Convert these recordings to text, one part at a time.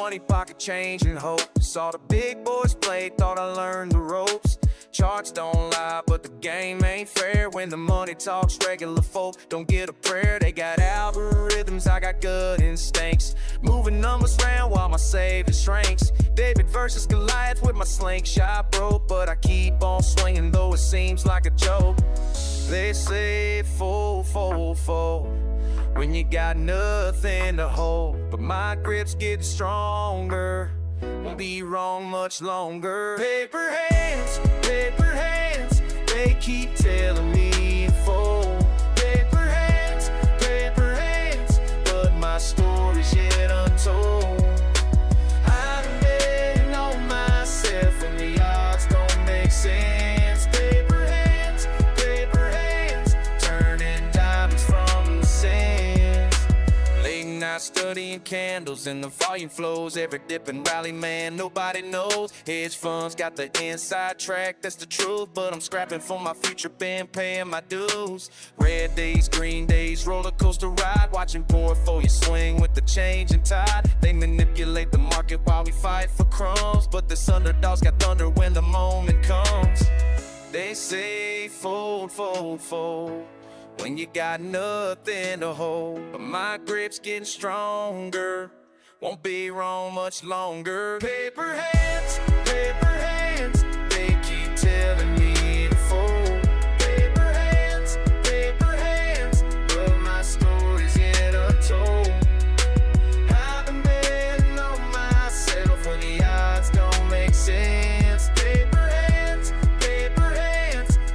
money, pocket change, and hope. Saw the big boys play, thought I learned the ropes. Charts don't lie, but the game ain't fair. When the money talks, regular folk don't get a prayer. They got algorithms, I got good instincts. Moving numbers around while my saving shrinks. David versus Goliath with my slingshot broke, but I keep on swinging though it seems like a joke. They say fold, fold, fold when you got nothing to hold, but my grip's getting stronger. Won't be wrong much longer. Paper hands, they keep telling me to fold. Paper hands, but my story's yet untold. I've been betting on myself and the odds don't make sense. Paper hands, turning diamonds from the sands. Late night studying candles and the volume flows. Every dip and rally, man, nobody knows. Hedge funds got the inside track, that's the truth. But I'm scrapping for my future, been paying my dues. Red days, green days, roller coaster ride. Watching portfolio swing with the changing tide. They manipulate the market while we fight for crumbs, but this underdog's got thunder when the moment comes. They say fold, fold, fold when you got nothing to hold, but my grip's getting stronger. Won't be wrong much longer. Paper hands, they keep telling me to fold. Paper hands, but my story's yet untold. I've been betting on myself when the odds don't make sense. Paper hands,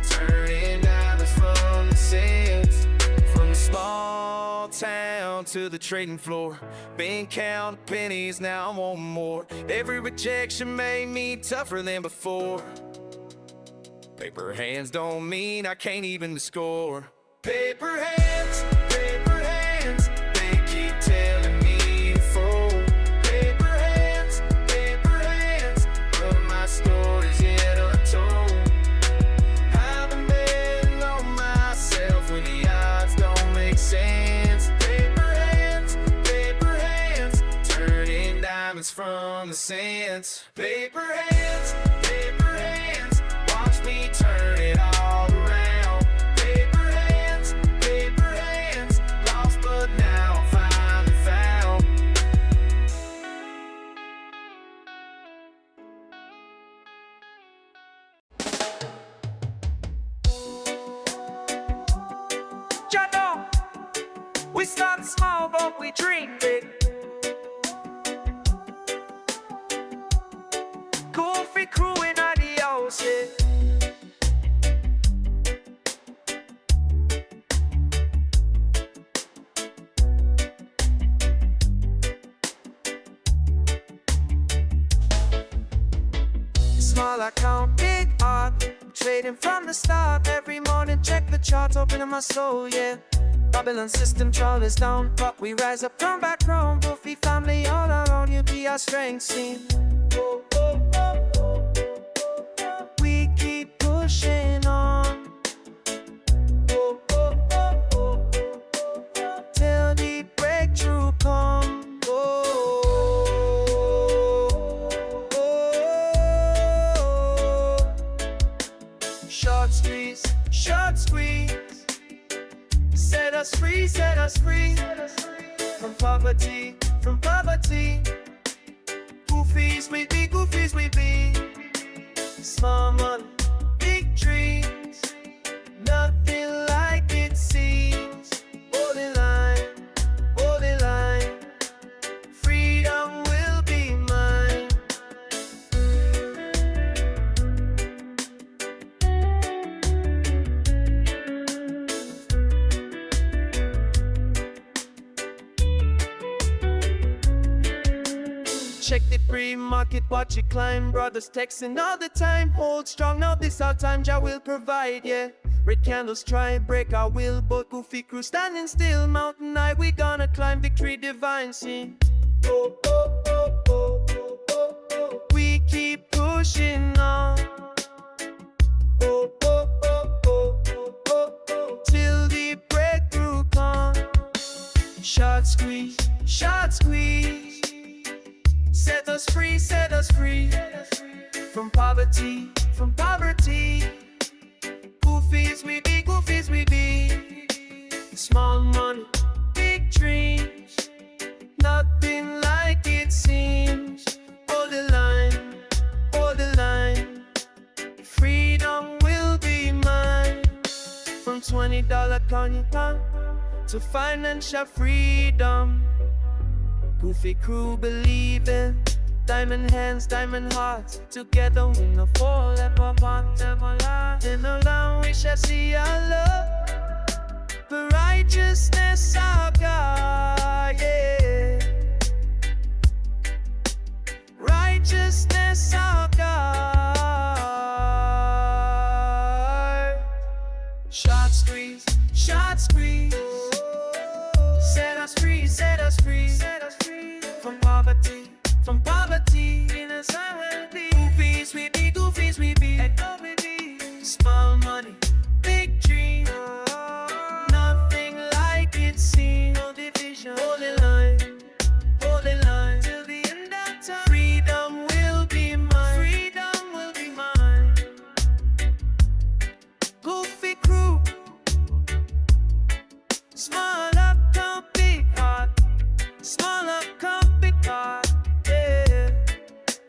turning diamonds from the sands. From the small town to the trading floor, been counting pennies, now I want more. Every rejection made me tougher than before. Paper hands don't mean I can't even score. Paper hands, they keep telling me to fold. Paper hands, but my story's yet untold. I've been betting on myself when the odds don't make sense. Paper hands, turning diamonds from the sands. Paper hands, watch me turn it all around. Paper hands, lost but now finally found. Jano, we start small but we dream big. Coffee crew in adios, yeah. Small account, big art. Trading from the start. Every morning check the charts, opening my soul, yeah. Babylon system trawlers down, but we rise up, come back home. Buffy family all around, you be our strength seen. We keep pushing on till the breakthrough come. Short squeeze, set us free, from poverty, Goofies we be, small money, big dreams, nothing like it seems. Hold the line, freedom will be mine. Check the pre-market, watch it climb. Brothers texting all the time. Hold strong, now this our time, Jah will provide, yeah. Red candles try break our will, but Goofy crew standing still. Mountain high, we gonna climb victory divine, see. We keep pushing on till the breakthrough come. Short squeeze, Set us free, set us free from poverty, from poverty. Goofies we be, goofies we be. Small money, big dreams, nothing like it seems. Hold the line, hold the line. Freedom will be mine. From $20 cognac to financial freedom. Goofy crew believing, diamond hands, diamond hearts. Together we no fall, ever part, ever lie. In the land we shall see our love, the righteousness of God, yeah. Righteousness of God. Shot squeeze, shot squeeze. Set us free, set us free, set us free from poverty, from poverty. Innocent will be. Goofies we be, goofies we be. Small money, big dream. Nothing like it seems. No division. Hold the line till the end of time. Freedom will be mine. Freedom will be mine. Goofy crew. Small up, come big heart. Small up, come big heart. Yeah.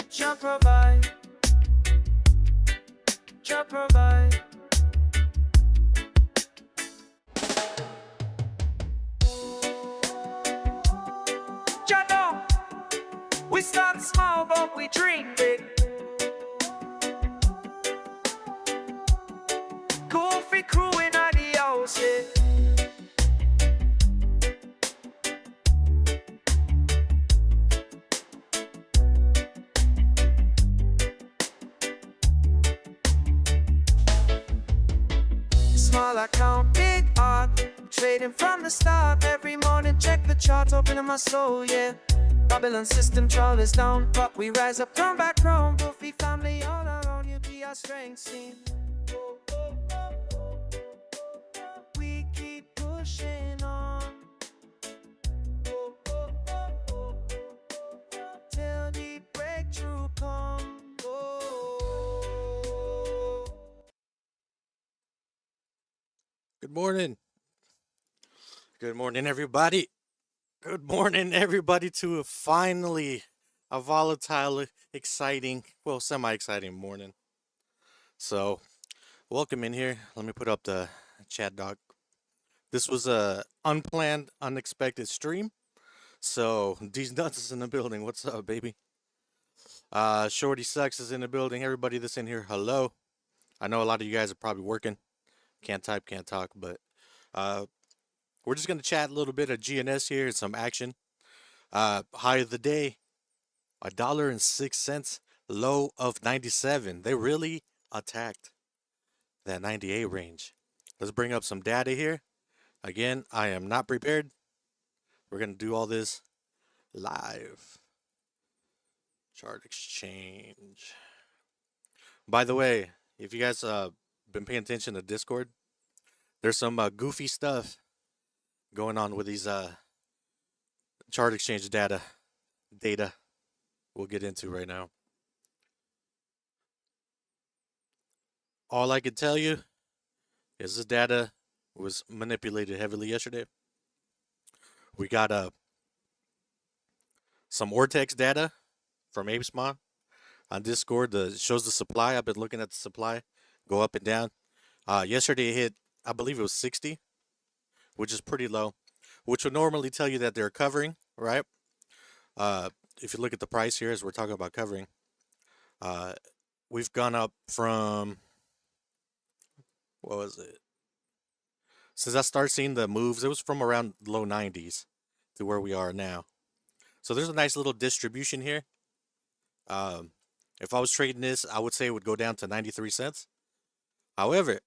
Jah provide. Jah provide. Jah know. We start small, but we dream big. Goofy crew in the house, yeah. Small account, big art. Trading from the start. Every morning, check the chart, opening my soul, yeah. Babylon system trial is down, but we rise up, come back home. Goofy family all around, you be our strength seen. We keep pushing on till the breakthrough come. Good morning. Good morning, everybody. Good morning, everybody, to finally a volatile, exciting, well, semi-exciting morning. So, welcome in here. Let me put up the chat doc. This was a unplanned, unexpected stream. So, these nuts is in the building. What's up, baby? Shorty Sucks is in the building. Everybody that's in here, hello. I know a lot of you guys are probably working. Can't type, can't talk, but we're just going to chat a little bit of GNS here and some action. High of the day, $1.06, low of 97. They really attacked that 98 range. Let's bring up some data here. Again, I am not prepared. We're going to do all this live. Chart exchange. By the way, if you guys been paying attention to Discord, there's some goofy stuff going on with these chart exchange data we'll get into right now. All I can tell you is this data was manipulated heavily yesterday. We got some Ortex data from ApeSpawn on Discord that shows the supply. I've been looking at the supply go up and down. Yesterday it hit, I believe it was 60, which is pretty low, which would normally tell you that they're covering, right? If you look at the price here, as we're talking about covering, we've gone up from, what was it? Since I started seeing the moves, it was from around low 90s to where we are now. So there's a nice little distribution here. If I was trading this, I would say it would go down to 93 cents. However,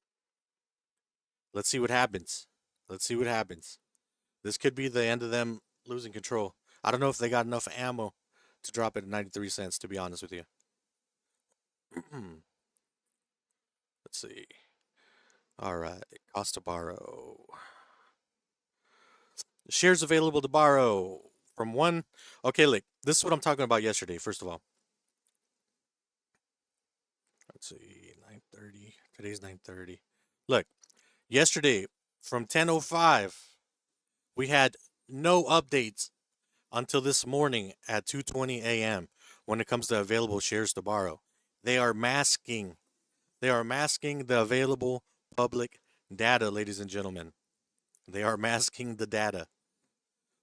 let's see what happens. Let's see what happens. This could be the end of them losing control. I don't know if they got enough ammo to drop it at 93 cents, to be honest with you. Let's see. All right, cost to borrow. Shares available to borrow, from one. Okay, look, this is what I'm talking about yesterday. First of all, let's see, 9:30. Today's 9:30. Look, yesterday from 10:05, we had no updates until this morning at 2:20 a.m. when it comes to available shares to borrow. They are masking. They are masking the available public data, ladies and gentlemen. They are masking the data.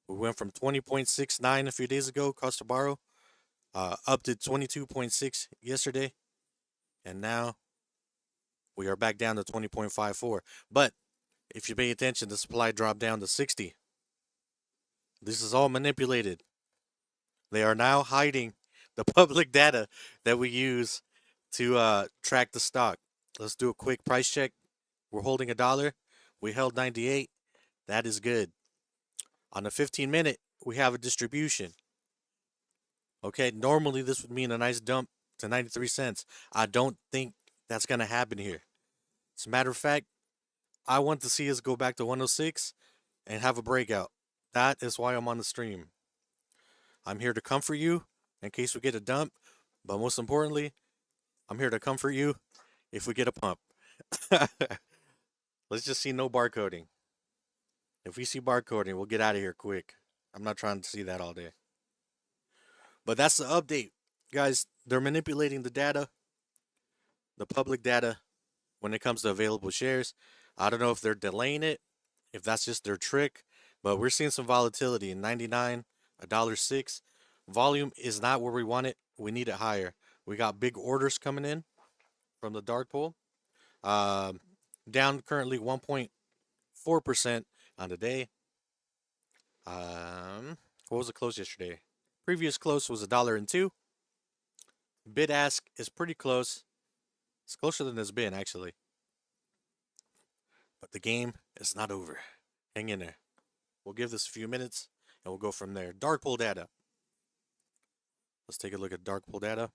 We went from 20.69 a few days ago, cost to borrow, up to 22.6 yesterday, and now we are back down to 20.54. But if you pay attention, the supply dropped down to 60. This is all manipulated. They are now hiding the public data that we use to track the stock. Let's do a quick price check. We're holding $1. We held 98. That is good. On the 15-minute, we have a distribution. Okay, normally this would mean a nice dump to 93 cents. I don't think that's going to happen here. As a matter of fact, I want to see us go back to 106 and have a breakout. That is why I'm on the stream. I'm here to comfort you in case we get a dump, but most importantly, I'm here to comfort you if we get a pump. Let's just see no barcoding. If we see barcoding, we'll get out of here quick. I'm not trying to see that all day. But that's the update. Guys, they're manipulating the data, the public data, when it comes to available shares. I don't know if they're delaying it, if that's just their trick, but we're seeing some volatility in 99, $1.06. Volume is not where we want it. We need it higher. We got big orders coming in from the dark pool. Down currently 1.4% on the day. What was the close yesterday? Previous close was $1.02. Bid ask is pretty close. It's closer than it's been, actually. But the game is not over. Hang in there. We'll give this a few minutes and we'll go from there. Dark pool data. Let's take a look at dark pool data.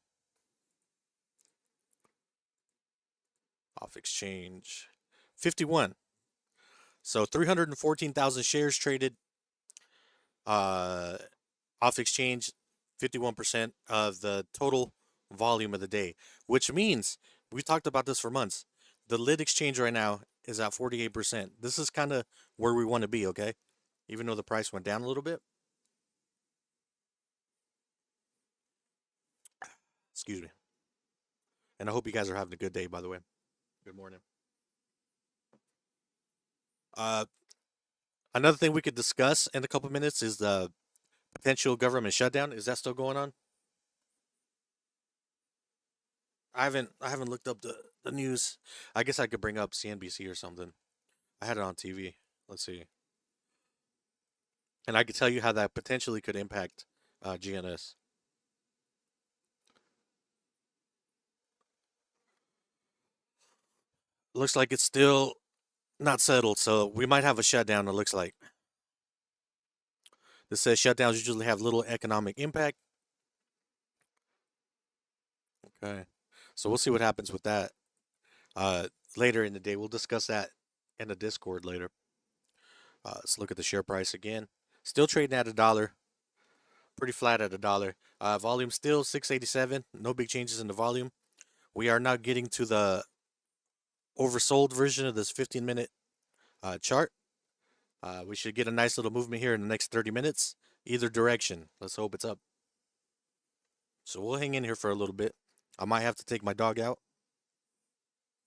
Off exchange. 51. So 314,000 shares traded. Off exchange, 51% of the total volume of the day, which means we talked about this for months. The lit exchange right now is at 48%. This is kind of where we want to be, okay? Even though the price went down a little bit. Excuse me. And I hope you guys are having a good day, by the way. Good morning. Another thing we could discuss in a couple minutes is the potential government shutdown. Is that still going on? I haven't looked up the news. I guess I could bring up CNBC or something. I had it on TV. Let's see. And I could tell you how that potentially could impact GNS. Looks like it's still not settled, so we might have a shutdown, it looks like. This says shutdowns usually have little economic impact. Okay. So we'll see what happens with that later in the day. We'll discuss that in the Discord later. Let's look at the share price again. Still trading at $1. Pretty flat at $1. Volume still 687. No big changes in the volume. We are now getting to the oversold version of this 15-minute chart. We should get a nice little movement here in the next 30 minutes. Either direction. Let's hope it's up. So we'll hang in here for a little bit. I might have to take my dog out.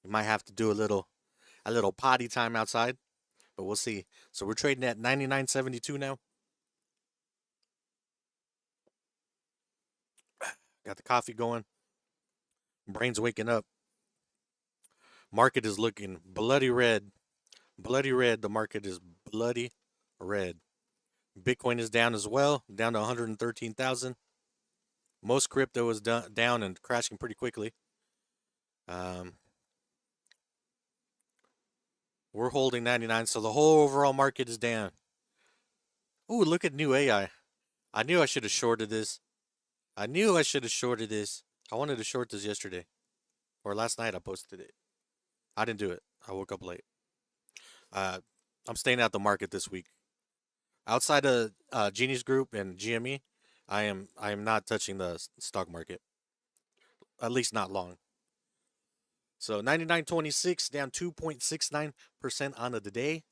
We might have to do a little potty time outside. But we'll see. So we're trading at 99.72 now. Got the coffee going. Brain's waking up. Market is looking bloody red. Bloody red. The market is bloody red. Bitcoin is down as well. Down to 113,000. Most crypto is down and crashing pretty quickly. We're holding 99, so the whole overall market is down. Ooh, look at new AI. I knew I should have shorted this. I wanted to short this yesterday. Or last night I posted it. I didn't do it. I woke up late. I'm staying out the market this week. Outside of Genius Group and GME, I am not touching the stock market. At least not long. So 99.26 down 2.69% on the day.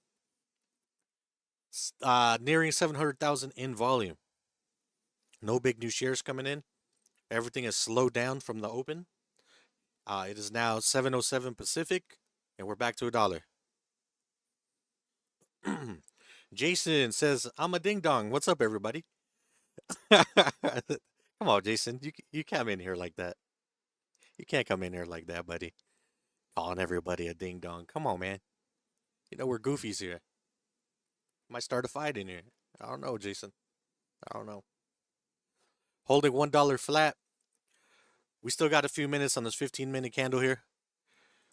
Nearing 700,000 in volume. No big new shares coming in. Everything is slowed down from the open. It is now 7:07 Pacific, and we're back to $1. Jason says, "I'm a ding dong. What's up, everybody?" Come on, Jason. You come in here like that. You can't come in here like that, buddy. Calling everybody a ding dong. Come on, man. You know we're goofies here. Might start a fight in here. I don't know, Jason. I don't know. Holding $1 flat. We still got a few minutes on this 15-minute candle here.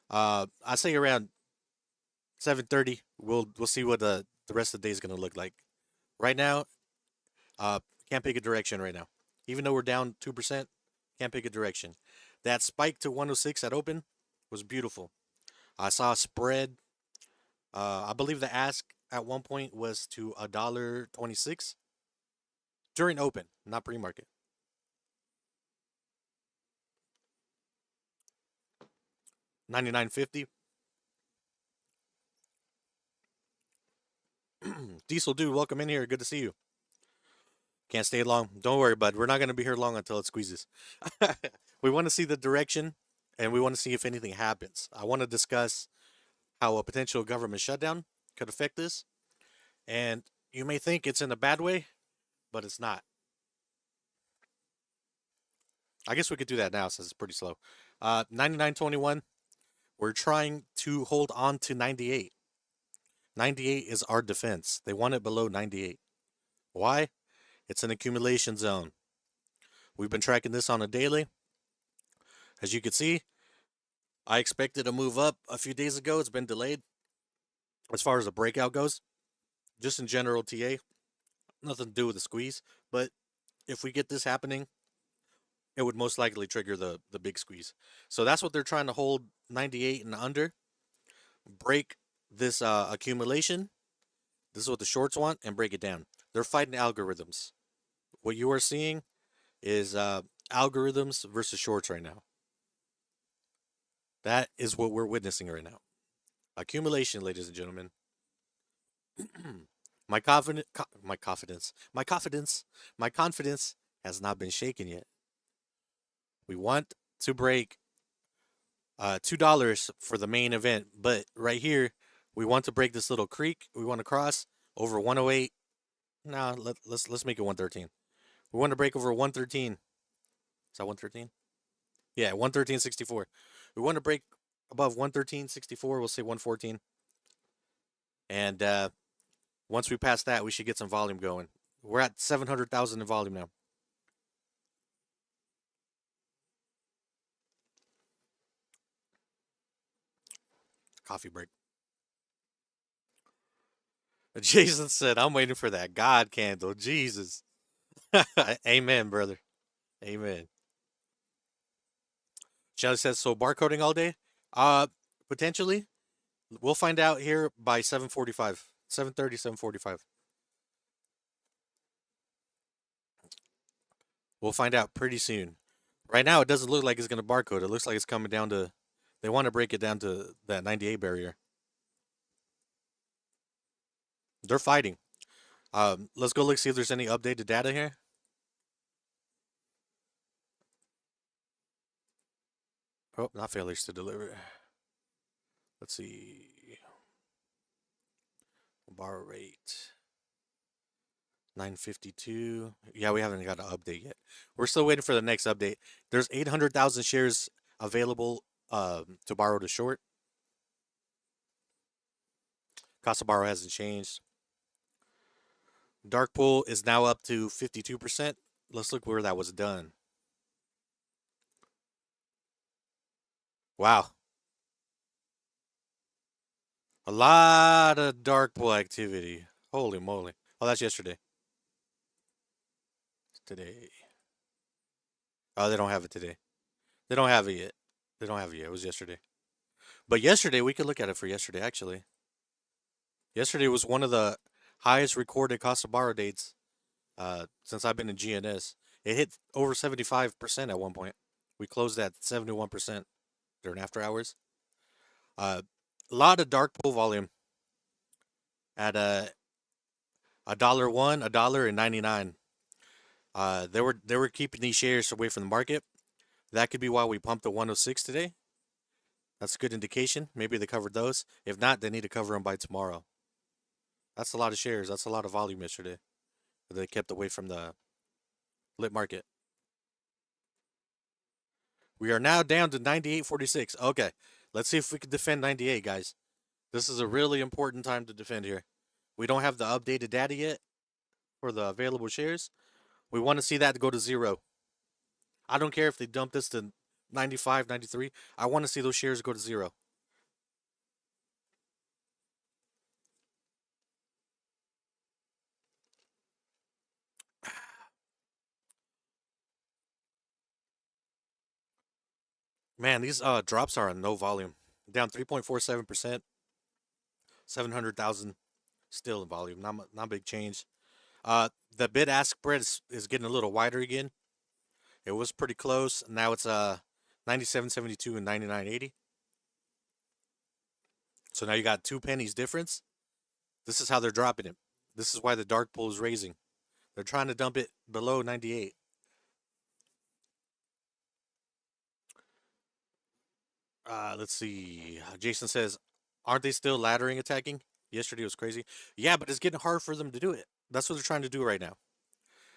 I say around 7:30. We'll see what the rest of the day is gonna look like. Right now, can't pick a direction right now. Even though we're down 2%, can't pick a direction. That spike to 106 at open was beautiful. I saw a spread. I believe the ask at one point was to $1.26 during open, not pre-market. 99.50. Diesel dude, welcome in here. Good to see you. Can't stay long. Don't worry, bud. We're not going to be here long until it squeezes. We want to see the direction, and we want to see if anything happens. I want to discuss how a potential government shutdown could affect this. And you may think it's in a bad way, but it's not. I guess we could do that now since it's pretty slow. 99.21. We're trying to hold on to 98. 98 is our defense. They want it below 98. Why? It's an accumulation zone. We've been tracking this on a daily. As you can see, I expected a move up a few days ago. It's been delayed. As far as the breakout goes, just in general TA, nothing to do with the squeeze. But if we get this happening, it would most likely trigger the big squeeze. So that's what they're trying to hold 98 and under. Break this accumulation. This is what the shorts want, and break it down. They're fighting algorithms. What you are seeing is algorithms versus shorts right now. That is what we're witnessing right now. Accumulation, ladies and gentlemen. My confidence has not been shaken yet. We want to break $2 for the main event, but right here we want to break this little creek. We want to cross over 108. No, let's make it 113. We want to break over 113. Is that 113? Yeah, 113.64. We want to break above 113.64. We'll say 114. And once we pass that, we should get some volume going. We're at 700,000 in volume now. Coffee break. Jason said, "I'm waiting for that God candle." Jesus. Amen, brother. Amen. Shelly says, "So barcoding all day?" Potentially. We'll find out here by 7:45. 7:30, 7:45. We'll find out pretty soon. Right now, it doesn't look like it's going to barcode. It looks like it's coming down to... They want to break it down to that 98 barrier. They're fighting. Let's go look, see if there's any updated data here. Oh, not failures to deliver. Let's see. Borrow rate. 952. Yeah, we haven't got an update yet. We're still waiting for the next update. There's 800,000 shares available to borrow to short. Cost of borrow hasn't changed. Dark pool is now up to 52%. Let's look where that was done. Wow. A lot of dark pool activity. Holy moly. Oh, that's yesterday. Today. Oh, they don't have it today. They don't have it yet. They don't have it yet. It was yesterday. But yesterday, we could look at it for yesterday, actually. Yesterday was one of the highest recorded cost of borrow dates since I've been in GNS. It hit over 75% at one point. We closed at 71% during after hours. A lot of dark pool volume at $1, $1.99. They were keeping these shares away from the market. That could be why we pumped the 106 today. That's a good indication. Maybe they covered those. If not, they need to cover them by tomorrow. That's a lot of shares. That's a lot of volume yesterday that they kept away from the lit market. We are now down to 98.46. Okay, let's see if we can defend 98, guys. This is a really important time to defend here. We don't have the updated data yet for the available shares. We want to see that go to 0. I don't care if they dump this to 95, 93. I want to see those shares go to 0. Man, these drops are on no volume. Down 3.47%, 700,000 still in volume. Not big change. The bid ask spread is getting a little wider again. It was pretty close. Now it's 97.72 and 99.80. So now you got 2 pennies difference. This is how they're dropping it. This is why the dark pool is raising. They're trying to dump it below 98. Let's see. Jason says, aren't they still laddering attacking? Yesterday was crazy. Yeah, but it's getting hard for them to do it. That's what they're trying to do right now.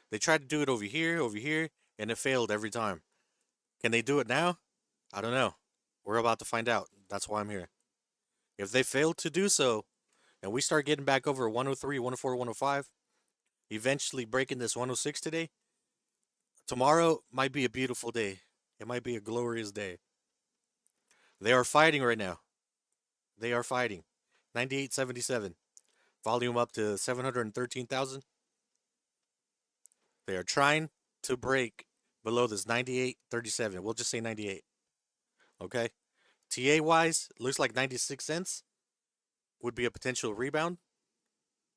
They tried to do it over here, and it failed every time. Can they do it now? I don't know. We're about to find out. That's why I'm here. If they fail to do so, and we start getting back over 103, 104, 105, eventually breaking this 106 today, tomorrow might be a beautiful day. It might be a glorious day. They are fighting right now. They are fighting. 98.77. Volume up to 713,000. They are trying to break below this 98.37. We'll just say 98. Okay? TA wise, looks like 96 cents would be a potential rebound.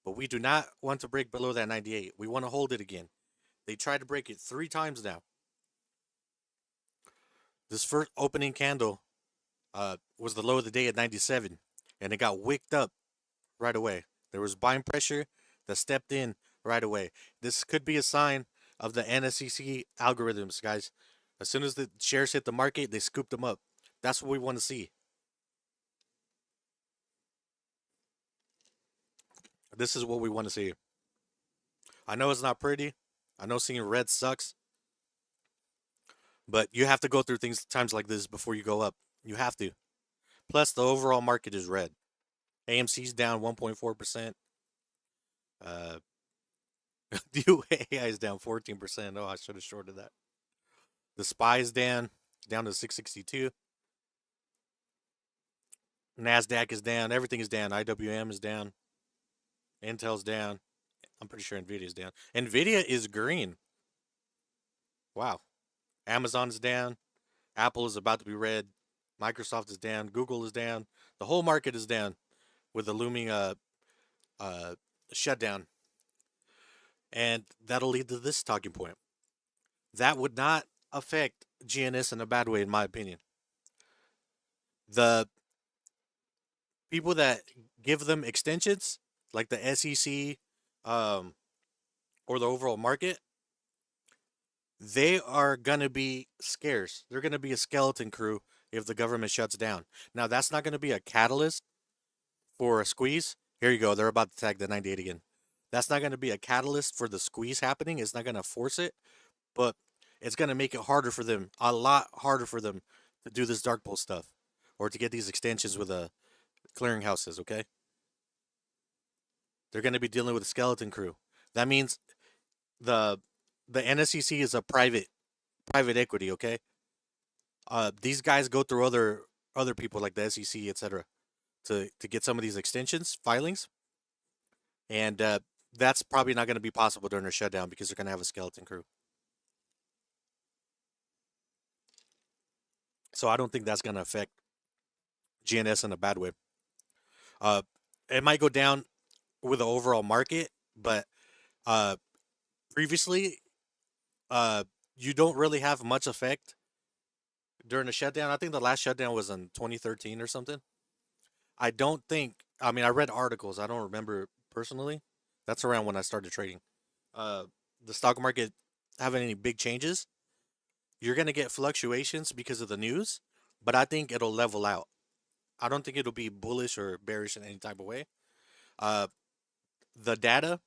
But we do not want to break below that 98. We want to hold it again. They tried to break it 3 times now. This first opening candle was the low of the day at 97, and it got wicked up right away. There was buying pressure that stepped in right away. This could be a sign of the NSCC algorithms, guys. As soon as the shares hit the market, they scoop them up. That's what we want to see. This is what we want to see. I know it's not pretty. I know seeing red sucks. But you have to go through times like this before you go up. You have to. Plus, the overall market is red. AMC's down 1.4%. DUAI is down 14%. Oh, I should have shorted that. The SPY is down to 662. NASDAQ is down. Everything is down. IWM is down. Intel's down. I'm pretty sure NVIDIA is down. NVIDIA is green. Wow. Amazon is down. Apple is about to be red. Microsoft is down. Google is down. The whole market is down with the looming shutdown. And that'll lead to this talking point. That would not affect GNS in a bad way, in my opinion. The people that give them extensions, like the SEC or the overall market, they are going to be scarce. They're going to be a skeleton crew if the government shuts down. Now, that's not going to be a catalyst for a squeeze. Here you go. They're about to tag the 98 again. That's not going to be a catalyst for the squeeze happening. It's not going to force it, but it's going to make it harder for them, a lot harder for them to do this dark pool stuff or to get these extensions with the clearinghouses, okay? They're going to be dealing with a skeleton crew. That means the NSCC is a private equity, okay? These guys go through other people like the SEC, etc., to get some of these extensions filings, and that's probably not going to be possible during their shutdown because they're going to have a skeleton crew. So I don't think that's going to affect GNS in a bad way. It might go down with the overall market, but uh, previously, uh, you don't really have much effect during the shutdown. I think the last shutdown was in 2013 or something. I don't think. I mean, I read articles. I don't remember personally. That's around when I started trading. Uh, the stock market having any big changes. You're gonna get fluctuations because of the news, but I think it'll level out. I don't think it'll be bullish or bearish in any type of way. Uh, the data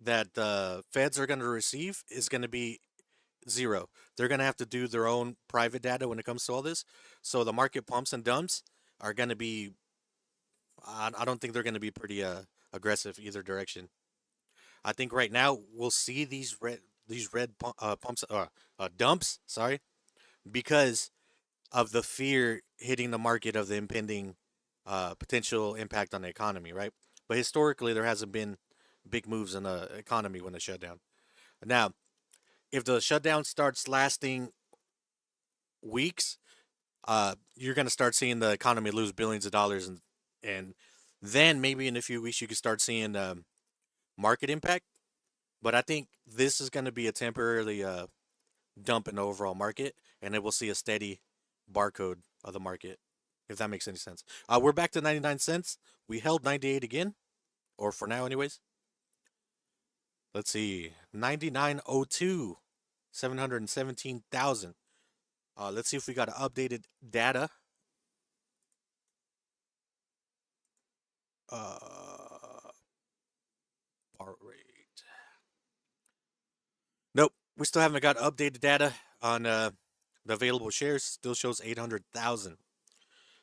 that the feds are going to receive is going to be zero. They're going to have to do their own private data when it comes to all this. So the market pumps and dumps are going to be. I don't think they're going to be pretty aggressive either direction. I think right now we'll see these red pumps dumps. Sorry, because of the fear hitting the market of the impending potential impact on the economy, right? But historically, there hasn't been big moves in the economy when they shut down. Now, if the shutdown starts lasting weeks, you're going to start seeing the economy lose billions of dollars, and then maybe in a few weeks you could start seeing market impact. But I think this is going to be a temporarily dump in the overall market, and then we'll see a steady barcode of the market, if that makes any sense. We're back to 99 cents. We held 98 again, or for now, anyways. Let's see, 99.02, 717,000. Let's see if we got updated data. Bar rate. Nope, we still haven't got updated data on the available shares. Still shows 800,000.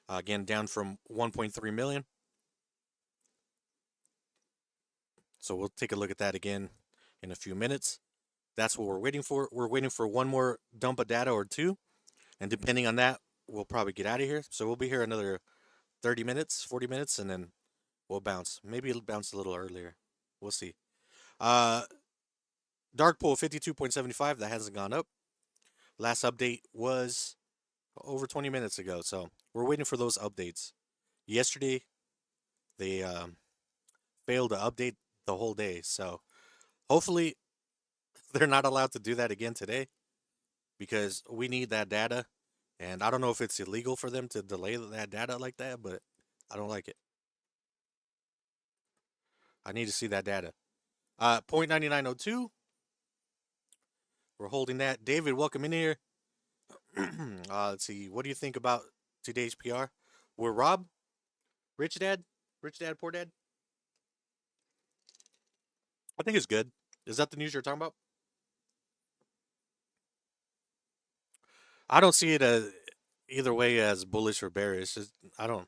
Again, down from 1.3 million. So we'll take a look at that again in a few minutes. That's what we're waiting for. We're waiting for one more dump of data or two. And depending on that, we'll probably get out of here. So we'll be here another 30 minutes, 40 minutes, and then we'll bounce. Maybe it'll bounce a little earlier. We'll see. Dark pool 52.75. That hasn't gone up. Last update was over 20 minutes ago. So we're waiting for those updates. Yesterday, they failed to update the whole day. So hopefully they're not allowed to do that again today, because we need that data. And I don't know if it's illegal for them to delay that data like that, but I don't like it. I need to see that data. 0.9902. We're holding that. David, welcome in here. Let's see. What do you think about today's PR? We're Rob? Rich Dad? Rich Dad, Poor Dad? I think it's good. Is that the news you're talking about? I don't see it as either way as bullish or bearish. I don't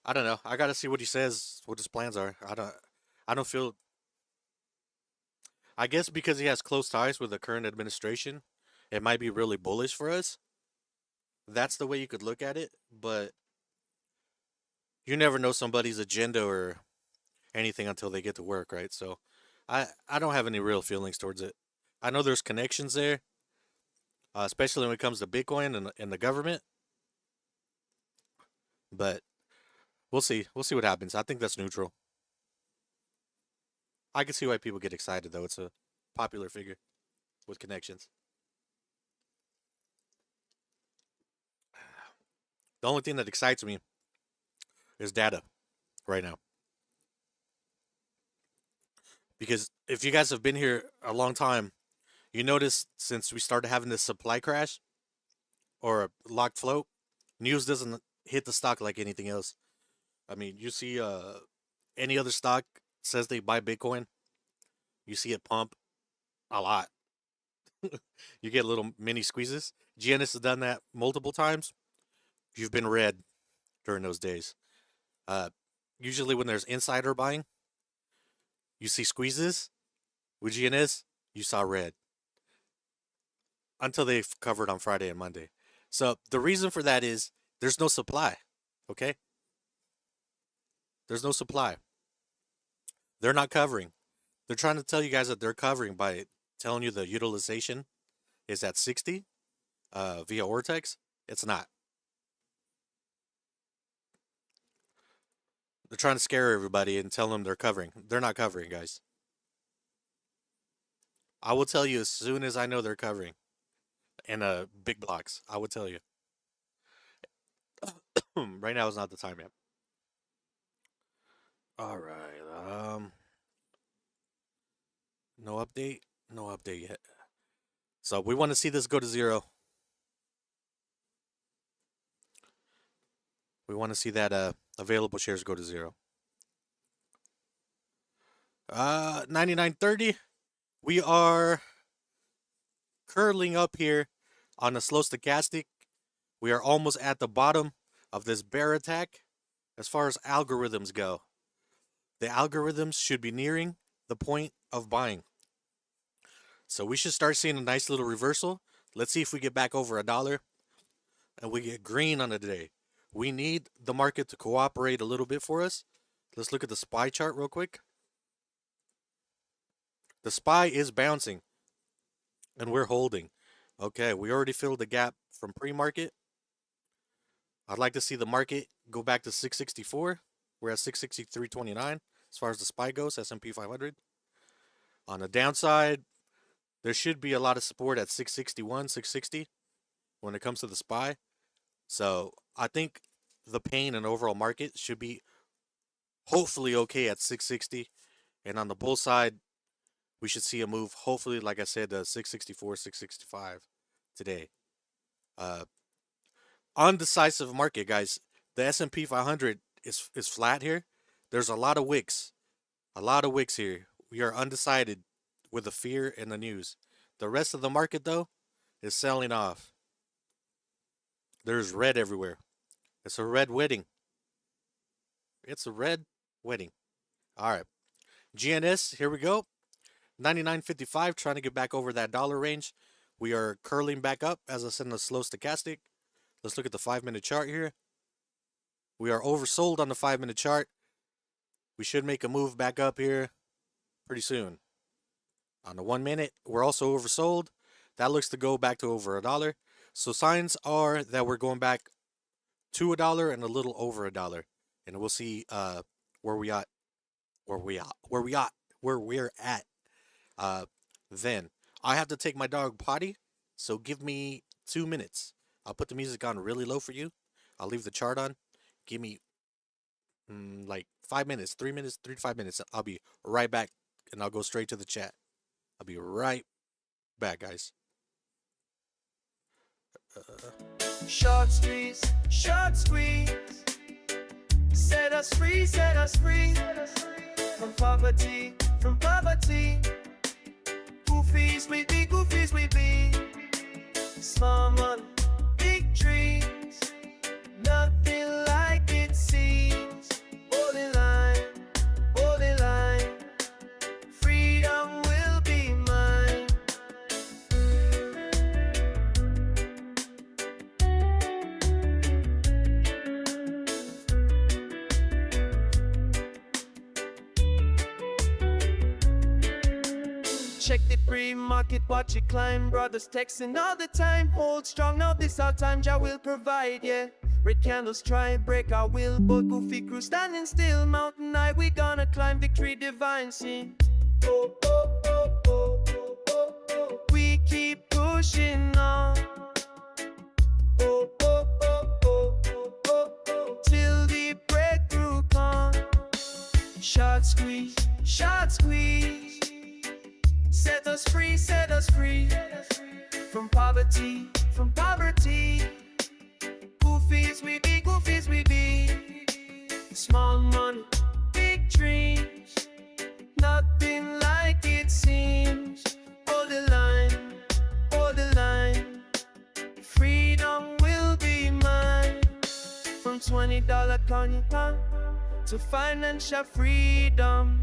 know. I got to see what he says, what his plans are. I don't feel. I guess because he has close ties with the current administration, it might be really bullish for us. That's the way you could look at it, but you never know somebody's agenda or anything until they get to work, right? So I don't have any real feelings towards it. I know there's connections there, especially when it comes to Bitcoin and the government, but we'll see. We'll see what happens. I think that's neutral. I can see why people get excited, though. It's a popular figure with connections. The only thing that excites me is data right now. Because if you guys have been here a long time, you notice since we started having this supply crash or a locked float, news doesn't hit the stock like anything else. I mean, you see any other stock says they buy Bitcoin, you see it pump a lot. You get little mini squeezes. GNS has done that multiple times. You've been red during those days. Uh, Usually when there's insider buying, you see squeezes. With GNS, you saw red until they covered on Friday and Monday. So the reason for that is there's no supply. Okay, there's no supply. They're not covering. They're trying to tell you guys that they're covering by telling you the utilization is at 60 via Ortex. It's not. They're trying to scare everybody and tell them they're covering. They're not covering, guys. I will tell you as soon as I know they're covering in big blocks. I will tell you. Right now is not the time yet. All right. No update. No update yet. So we want to see this go to zero. We want to see that available shares go to zero. 99.30. We are curling up here on a slow stochastic. We are almost at the bottom of this bear attack as far as algorithms go. The algorithms should be nearing the point of buying. So we should start seeing a nice little reversal. Let's see if we get back over $1 and we get green on the day. We need the market to cooperate a little bit for us. Let's look at the SPY chart real quick. The SPY is bouncing and we're holding. Okay, we already filled the gap from pre-market. I'd like to see the market go back to 664. We're at 663.29 as far as the SPY goes, S&P 500. On the downside, there should be a lot of support at 661, 660 when it comes to the SPY. So I think the pain and overall market should be hopefully okay at 660. And on the bull side, we should see a move, hopefully, like I said, 664, 665 today. Undecisive market, guys. The S&P 500 is flat here. There's a lot of wicks. A lot of wicks here. We are undecided with the fear and the news. The rest of the market, though, is selling off. There's red everywhere. It's a red wedding. It's a red wedding. All right. GNS, here we go. 99.55, trying to get back over that dollar range. We are curling back up, as I said, in a slow stochastic. Let's look at the 5-minute chart here. We are oversold on the 5-minute chart. We should make a move back up here pretty soon. On the 1 minute, we're also oversold. That looks to go back to over $1. So signs are that we're going back to $1 and a little over $1. And we'll see where we're at. Then I have to take my dog potty, so give me 2 minutes. I'll put the music on really low for you. I'll leave the chart on. Give me like 5 minutes, 3 minutes, 3 to 5 minutes. I'll be right back and I'll go straight to the chat. I'll be right back, guys. Short squeeze, short squeeze. Set us free, set us free. From poverty, from poverty. Goofies we be, goofies we be. Small money, big dreams. Nothing like it seems. Hold the line, hold the line. Freedom will be mine. Check the pre-market, watch it climb. Brothers texting all the time. Hold strong, now this our time, Jah will provide, yeah. Red candles try break our will, but goofy crew standing still. Mountain high, we gonna climb victory divine, see. Oh, oh, oh, oh, oh, oh, oh. We keep pushing on. Oh, oh, oh, oh, oh, oh, oh. Till the breakthrough comes. Short squeeze, short squeeze. Set us free, set us free. From poverty, from poverty. Goofies we be, goofies we be. Small money, big dreams. Nothing like it seems. Hold the line, hold the line. Freedom will be mine. From $20 cognac to financial freedom.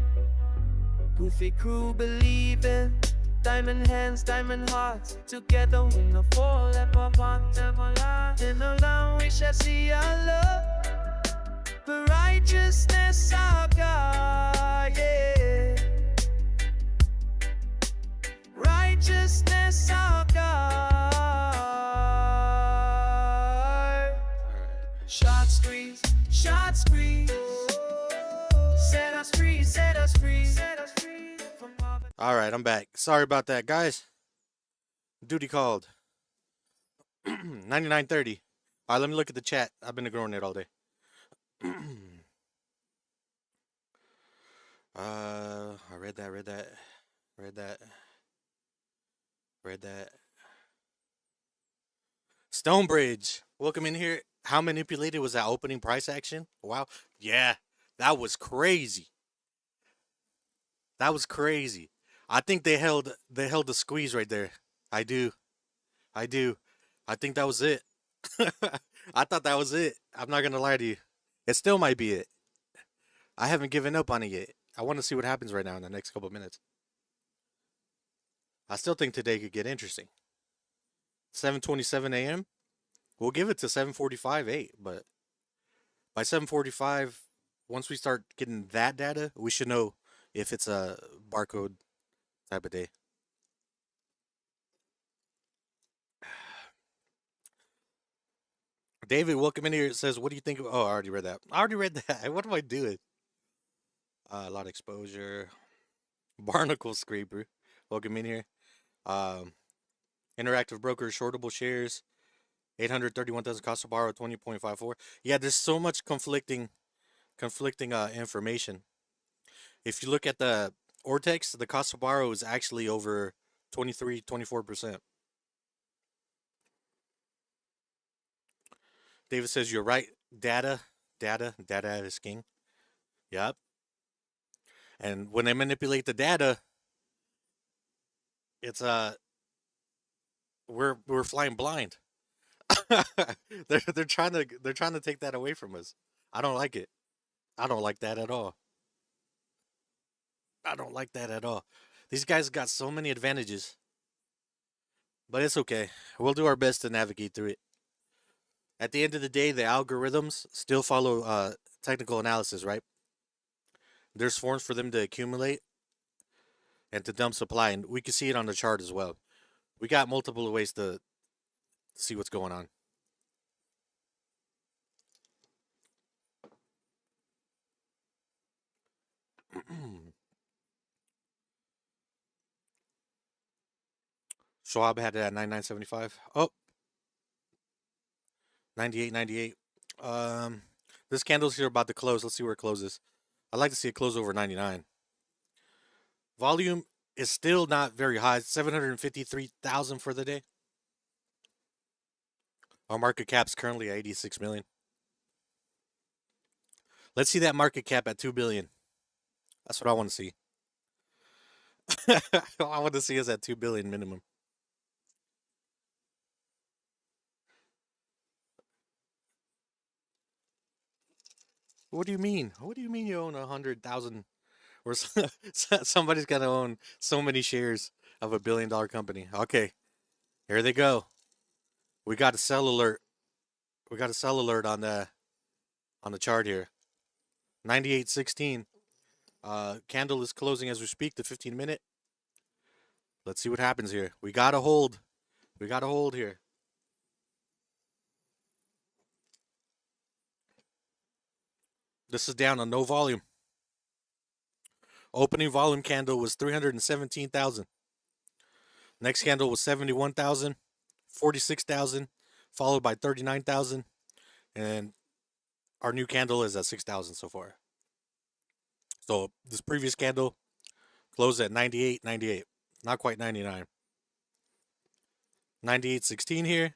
Goofy crew believing. Diamond hands, diamond hearts. Together we no fall, ever want, ever lie. In the land we shall see our love. The righteousness our God, yeah. Righteousness our God. Short squeeze, short squeeze. All right, I'm back. Sorry about that, guys. Duty called. 99.30. All right, let me look at the chat. I've been ignoring it all day. I read that, read that, read that, read that. Stonebridge, welcome in here. How manipulated was that opening price action? Wow. Yeah, that was crazy. That was crazy. I think they held the squeeze right there. I do. I do. I think that was it. I thought that was it. I'm not gonna lie to you. It still might be it. I haven't given up on it yet. I want to see what happens right now in the next couple of minutes. I still think today could get interesting. 7:27 a.m. We'll give it to 7:45, 8, but by 7:45, once we start getting that data, we should know if it's a barcode type of day. David, welcome in here. It says, what do you think? Oh, I already read that. I already read that. What am I doing? A lot of exposure. Barnacle Scraper, welcome in here. Um, Interactive Broker, shortable shares, 831,000 cost to borrow, 20.54. Yeah, there's so much conflicting information. If you look at the Ortex, the cost to borrow is actually over 23, 24%. David says, you're right. Data is king. Yep. And when they manipulate the data, it's we're flying blind. they're trying to take that away from us. I don't like it. I don't like that at all. I don't like that at all. These guys got so many advantages, but it's okay. We'll do our best to navigate through it. At the end of the day, the algorithms still follow technical analysis, right? There's forms for them to accumulate and to dump supply, and we can see it on the chart as well. We got multiple ways to see what's going on. Schwab had it at 99.75. Oh, 98.98. This candle's here about to close. Let's see where it closes. I'd like to see it close over 99. Volume is still not very high. 753,000 for the day. Our market cap's currently at 86 million. Let's see that market cap at 2 billion. That's what I want to see. I want to see us at 2 billion minimum. What do you mean? What do you mean you own 100,000? Or somebody's got to own so many shares of $1 billion company. Okay, here they go. We got a sell alert. We got a sell alert on the chart here. 98.16. Candle is closing as we speak. The 15-minute. Let's see what happens here. We got to hold. We got to hold here. This is down on no volume. Opening volume candle was 317,000. Next candle was 71,000, 46,000, followed by 39,000, and our new candle is at 6,000 so far. So this previous candle closed at 98.98, not quite 99. 98.16 here.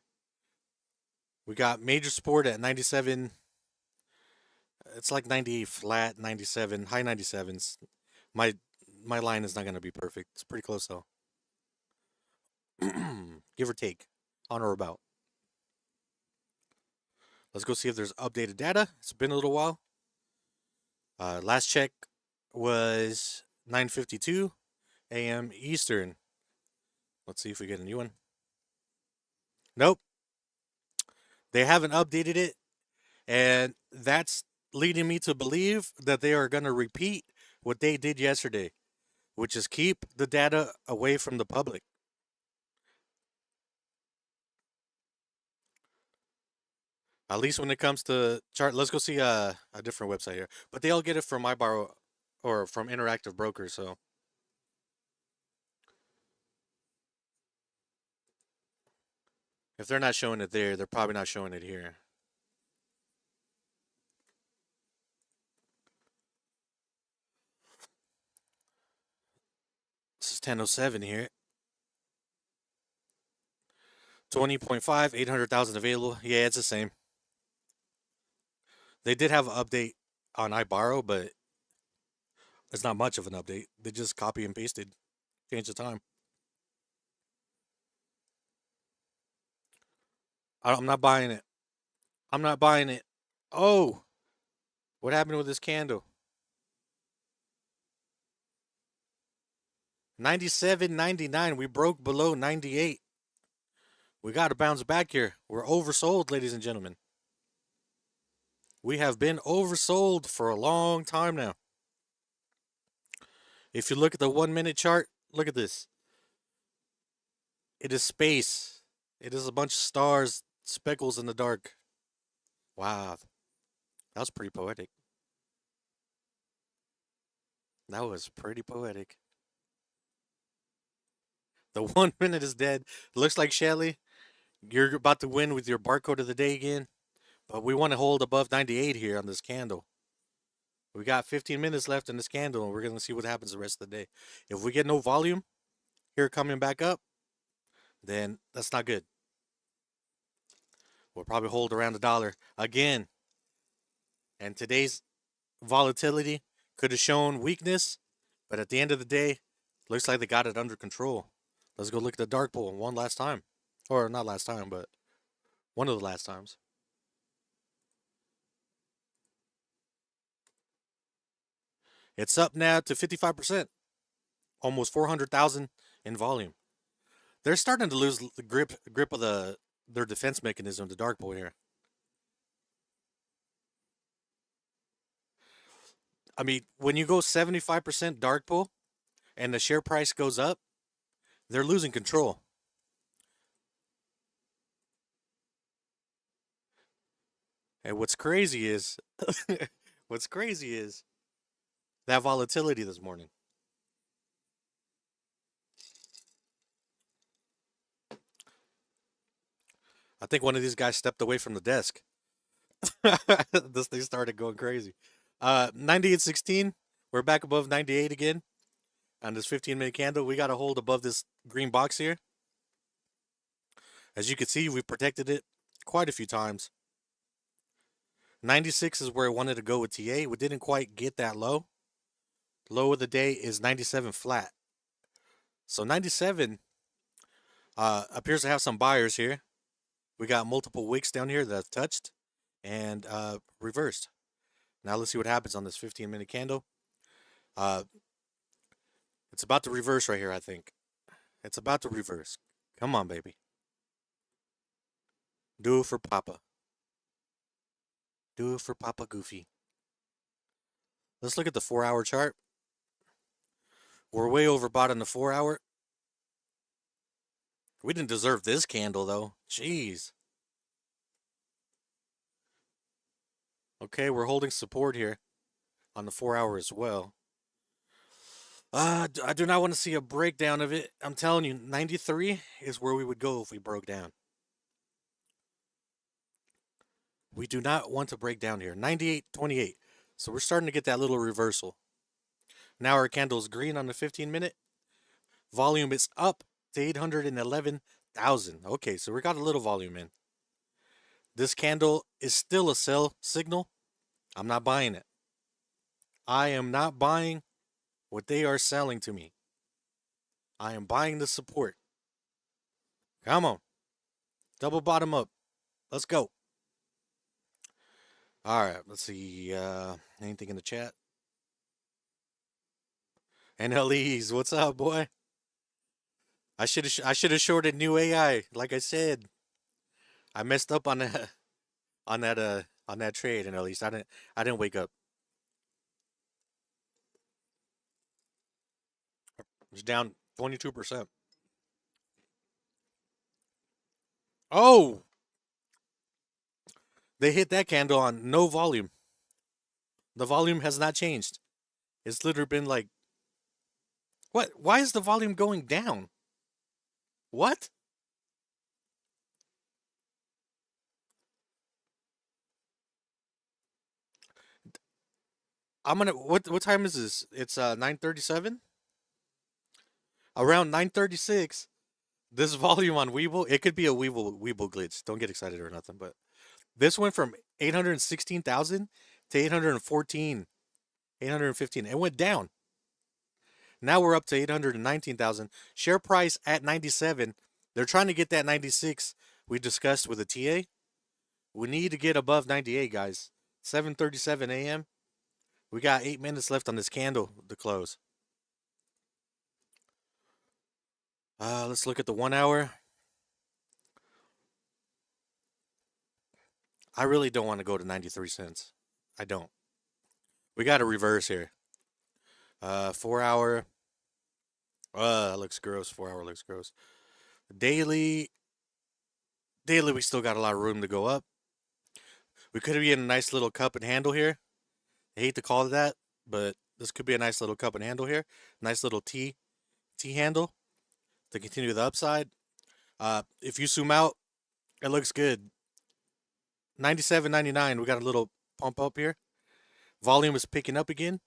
We got major support at 97. It's like 98 flat, 97, high 97s. My line is not going to be perfect. It's pretty close though. Give or take, on or about. Let's go see if there's updated data. It's been a little while. Last check was 9:52 a.m. Eastern. Let's see if we get a new one. Nope. They haven't updated it, and that's leading me to believe that they are going to repeat what they did yesterday, which is keep the data away from the public. At least when it comes to chart, let's go see a different website here. But they all get it from iBarrow or from Interactive Brokers. So If they're not showing it there, they're probably not showing it here. This is 10:07 here. 20.5, 800,000 available. Yeah, it's the same. They did have an update on iBorrow, but it's not much of an update. They just copy and pasted, change the time. I'm not buying it. I'm not buying it. Oh, what happened with this candle? 97.99. We broke below 98. We got to bounce back here. We're oversold, ladies and gentlemen. We have been oversold for a long time now. If you look at the 1 minute chart, look at this. It is space. It is a bunch of stars, speckles in the dark. Wow. That was pretty poetic. That was pretty poetic. The 1 minute is dead. Looks like, Shelly, you're about to win with your barcode of the day again. But we want to hold above 98 here on this candle. We got 15 minutes left in this candle, and we're going to see what happens the rest of the day. If we get no volume here coming back up, then that's not good. We'll probably hold around $1 again. And today's volatility could have shown weakness, but at the end of the day, looks like they got it under control. Let's go look at the dark pool one last time. Or not last time, but one of the last times. It's up now to 55%. Almost 400,000 in volume. They're starting to lose the grip of their defense mechanism, the dark pool here. I mean, when you go 75% dark pool and the share price goes up, they're losing control. And what's crazy is that volatility this morning. I think one of these guys stepped away from the desk. This thing started going crazy. 98.16. We're back above 98 again. On this 15-minute candle, we got to hold above this green box here. As you can see, we've protected it quite a few times. 96 is where I wanted to go with TA. We didn't quite get that low. Low of the day is 97 flat. So 97 appears to have some buyers here. We got multiple wicks down here that have touched and reversed. Now let's see what happens on this 15-minute candle. It's about to reverse right here, I think. It's about to reverse. Come on, baby. Do it for Papa. Do it for Papa Goofy. Let's look at the 4-hour chart. We're way overbought on the 4-hour. We didn't deserve this candle, though. Jeez. Okay, we're holding support here on the 4-hour as well. I do not want to see a breakdown of it. I'm telling you, 93 is where we would go if we broke down. We do not want to break down here. 98.28. So we're starting to get that little reversal. Now our candle is green on the 15-minute. Volume is up to 811,000. Okay, so we got a little volume in. This candle is still a sell signal. I'm not buying it. I am not buying what they are selling to me. I am buying the support. Come on. Double bottom up. Let's go. All right, let's see. Anything in the chat? NLEs, what's up, boy? I should have shorted new AI, like I said. I messed up on that on that trade, and at least I didn't wake up. It's down 22%. Oh, they hit that candle on no volume. The volume has not changed. It's literally been like, what? Why is the volume going down? What? I'm gonna what time is this? It's 9:37. Around 9:36. This volume on Weeble, it could be a Weeble glitch. Don't get excited or nothing, but this went from 816,000 to 814, 815. It went down. Now we're up to 819,000. Share price at 97. They're trying to get that 96 we discussed with the TA. We need to get above 98, guys. 7:37 a.m. We got 8 minutes left on this candle to close. Let's look at the 1 hour. I really don't want to go to 93 cents. I don't. We got to reverse here. 4 hour. That looks gross. 4 hour looks gross. Daily. Daily, we still got a lot of room to go up. We could be in a nice little cup and handle here. I hate to call it that, but this could be a nice little cup and handle here. Nice little T handle to continue the upside. If you zoom out, it looks good. 97.99. We got a little pump up here. Volume is picking up again,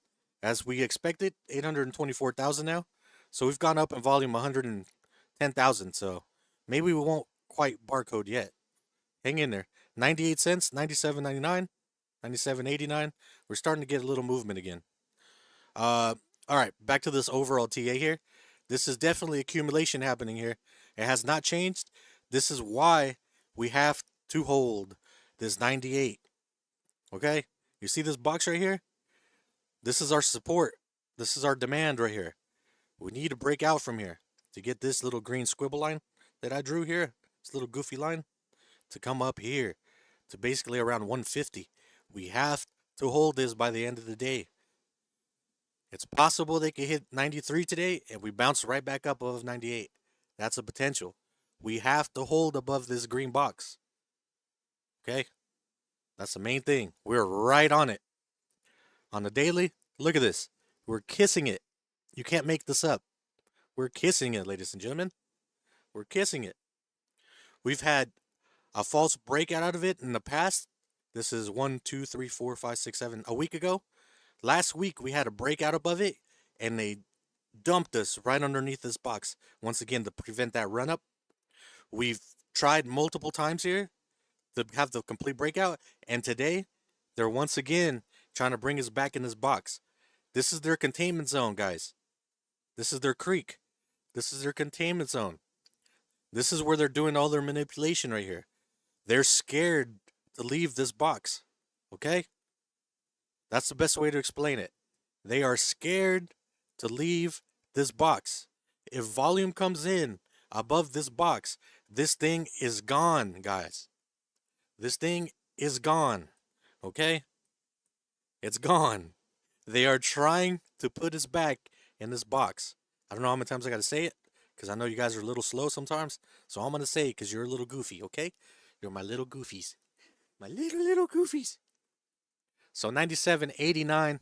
as we expected. 824,000 now. So we've gone up in volume 110,000. So maybe we won't quite barcode yet. Hang in there. 98 cents, 97.99, 97.89. We're starting to get a little movement again. All right, back to this overall TA here. This is definitely accumulation happening here. It has not changed. This is why we have to hold this 98. Okay? You see this box right here? This is our support. This is our demand right here. We need to break out from here to get this little green squibble line that I drew here, this little goofy line, to come up here to basically around 150. We have to hold this by the end of the day. It's possible they could hit 93 today and we bounce right back up above 98. That's a potential. We have to hold above this green box. Okay? That's the main thing. We're right on it. On the daily, look at this. We're kissing it. You can't make this up. We're kissing it, ladies and gentlemen. We're kissing it. We've had a false breakout out of it in the past. This is 1, 2, 3, 4, 5, 6, 7. A week ago. Last week, we had a breakout above it, and they dumped us right underneath this box. Once again, to prevent that run up. We've tried multiple times here to have the complete breakout, and today, they're once again trying to bring us back in this box. This is their containment zone, guys. This is their creek. This is their containment zone. This is where they're doing all their manipulation right here. They're scared to leave this box. Okay? That's the best way to explain it. They are scared to leave this box. If volume comes in above this box, this thing is gone, guys. This thing is gone. Okay? It's gone. They are trying to put us back in this box. I don't know how many times I got to say it, because I know you guys are a little slow sometimes. So I'm going to say it because you're a little goofy, okay? You're my little goofies. My little goofies. So 97.89,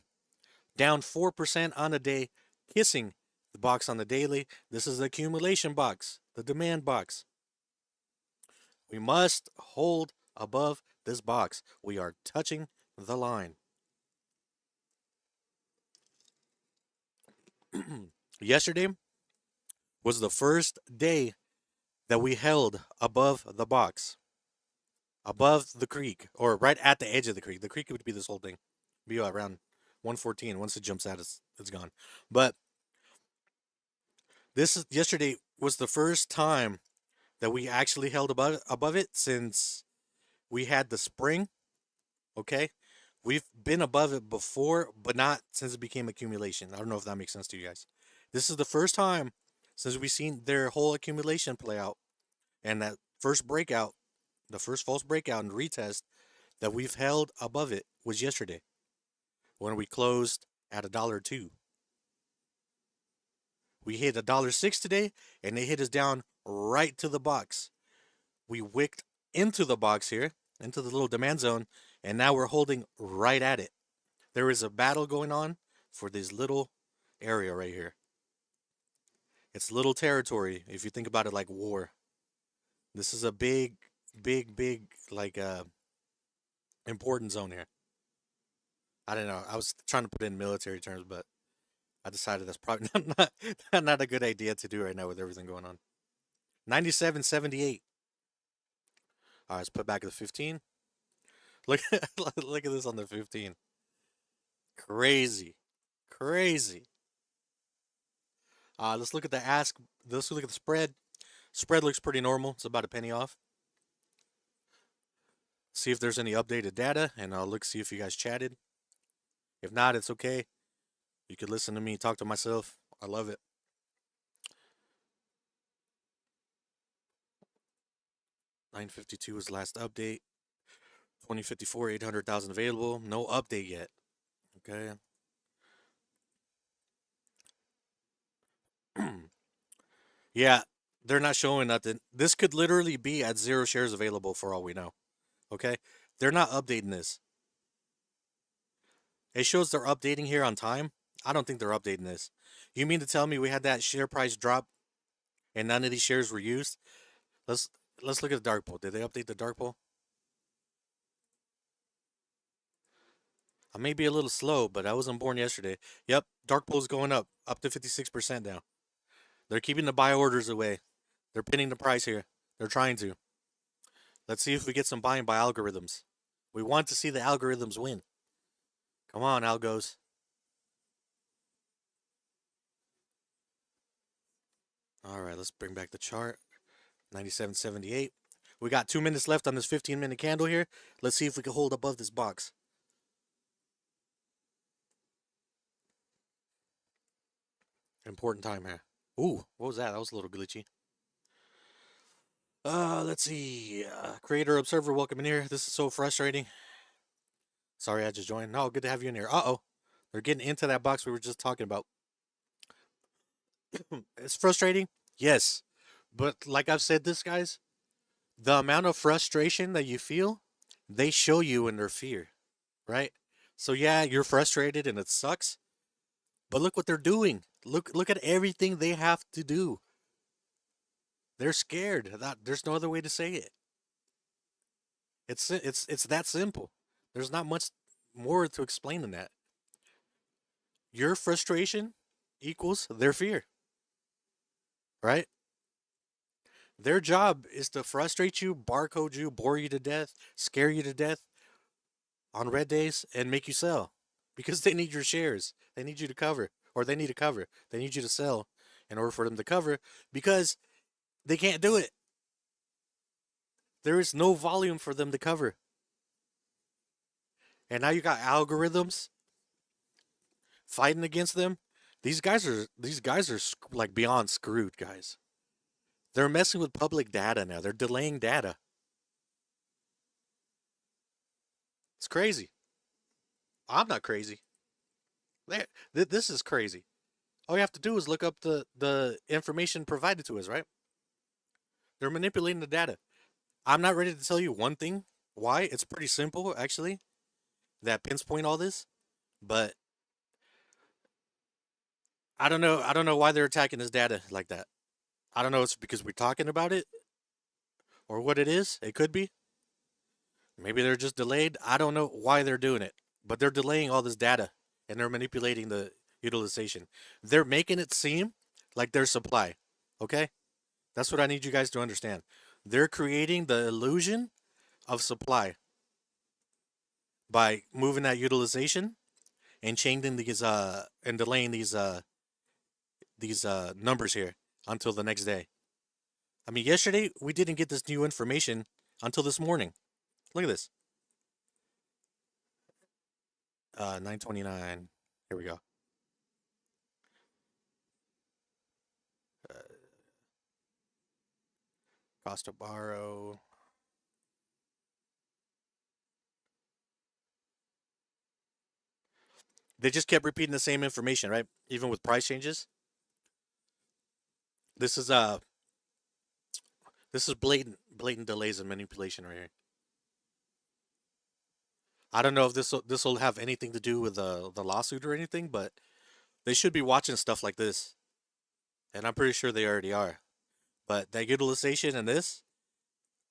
down 4% on the day, kissing the box on the daily. This is the accumulation box, the demand box. We must hold above this box. We are touching the line. Yesterday was the first day that we held above the box. Above the creek, or right at the edge of the creek. The creek would be this whole thing. Be around 114. Once it jumps out, it's gone. But yesterday was the first time that we actually held above it since we had the spring. Okay? We've been above it before, but not since it became accumulation. I don't know if that makes sense to you guys. This is the first time since we've seen their whole accumulation play out. And that first breakout, the first false breakout and retest that we've held above it was yesterday when we closed at $1.02. We hit $1.06 today, and they hit us down right to the box. We wicked into the box here, into the little demand zone, and now we're holding right at it. There is a battle going on for this little area right here. It's little territory, if you think about it like war. This is a big, like, important zone here. I don't know. I was trying to put it in military terms, but I decided that's probably not a good idea to do right now with everything going on. 97.78. All right, let's put back to the 15. Look look at this on the 15. Crazy. Crazy. Let's look at the ask. Let's look at the spread. Spread looks pretty normal. It's about a penny off. See if there's any updated data, and I'll look see if you guys chatted. If not, it's okay. You could listen to me talk to myself. I love it. $9.52 was last update. 2054, 800,000 available. No update yet. Okay. Yeah, they're not showing nothing. This could literally be at 0 shares available for all we know. Okay? They're not updating this. It shows they're updating here on time. I don't think they're updating this. You mean to tell me we had that share price drop and none of these shares were used? Let's look at the dark pool. Did they update the dark pool? I may be a little slow, but I wasn't born yesterday. Yep, dark pool's going up to 56% now. They're keeping the buy orders away. They're pinning the price here. They're trying to. Let's see if we get some buying by algorithms. We want to see the algorithms win. Come on, algos. All right, let's bring back the chart. 97.78. We got 2 minutes left on this 15-minute candle here. Let's see if we can hold above this box. Important time here. Ooh, what was that? That was a little glitchy. Let's see. Creator Observer, welcome in here. This is so frustrating. Sorry, I just joined. No, good to have you in here. Uh-oh. They're getting into that box we were just talking about. It's frustrating. Yes. But like I've said this, guys, the amount of frustration that you feel, they show you in their fear, right? So yeah, you're frustrated and it sucks. But look what they're doing. Look at everything they have to do. They're scared. There's no other way to say it. It's that simple. There's not much more to explain than that. Your frustration equals their fear. Right? Their job is to frustrate you, barcode you, bore you to death, scare you to death on red days, and make you sell. Because they need your shares. They need you to cover. Or they need to cover. They need you to sell in order for them to cover. Because they can't do it. There is no volume for them to cover. And now you got algorithms fighting against them. These guys are like beyond screwed, guys. They're messing with public data now. They're delaying data. It's crazy. I'm not crazy. This is crazy. All you have to do is look up the information provided to us, right? They're manipulating the data. I'm not ready to tell you one thing. Why? It's pretty simple, actually, that pinpoint all this. But I don't know. I don't know why they're attacking this data like that. I don't know. It's because we're talking about it or what it is. It could be. Maybe they're just delayed. I don't know why they're doing it, but they're delaying all this data and they're manipulating the utilization. They're making it seem like there's supply. Okay? That's what I need you guys to understand. They're creating the illusion of supply by moving that utilization and changing these and delaying these numbers here until the next day. I mean, yesterday we didn't get this new information until this morning. Look at this. 929. Here we go. Cost to borrow. They just kept repeating the same information, right? Even with price changes. This is blatant delays and manipulation right here. I don't know if this will have anything to do with the lawsuit or anything, but they should be watching stuff like this, and I'm pretty sure they already are. But that utilization and this,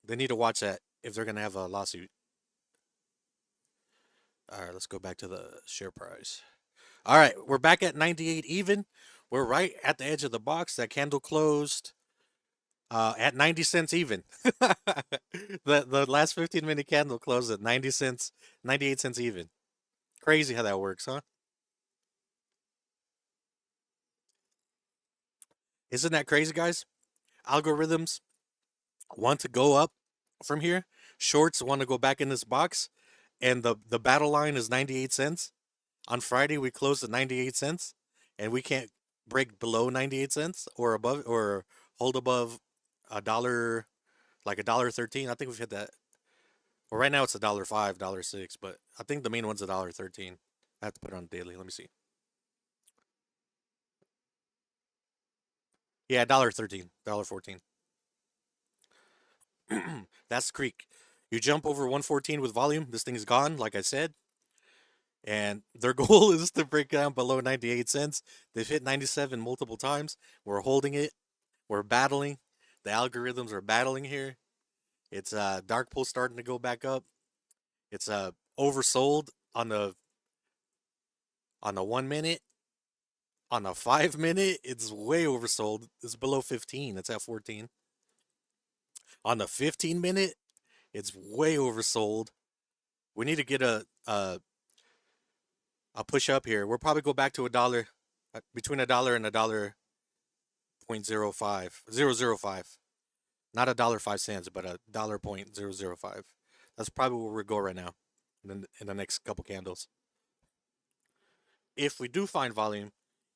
they need to watch that if they're gonna have a lawsuit. All right, let's go back to the share price. All right, we're back at 98 even. We're right at the edge of the box. That candle closed at 90 cents even. The last 15-minute candle closed at 90 cents, 98 cents even. Crazy how that works, huh? Isn't that crazy, guys? Algorithms want to go up from here. Shorts want to go back in this box, and the battle line is 98 cents. On Friday we closed at 98 cents, and we can't break below 98 cents or above or hold above a dollar, like $1.13. I think we've hit that. Well, right now it's $1.05, $1.06, but I think the main one's $1.13. I have to put it on daily. Let me see. Yeah, $1.13, $1.14. That's Creek. You jump over 114 with volume, this thing is gone, like I said. And their goal is to break down below 98 cents. They've hit 97 multiple times. We're holding it. We're battling. The algorithms are battling here. It's dark pool starting to go back up. It's oversold on the 1 minute. On the 5 minute, it's way oversold. It's below 15. It's at 14. On the 15 minute, it's way oversold. We need to get a push up here. We'll probably go back to $1, between $1 and $1.05. Not $1.05, but $1.005. That's probably where we go right now in the next couple candles. If we do find volume,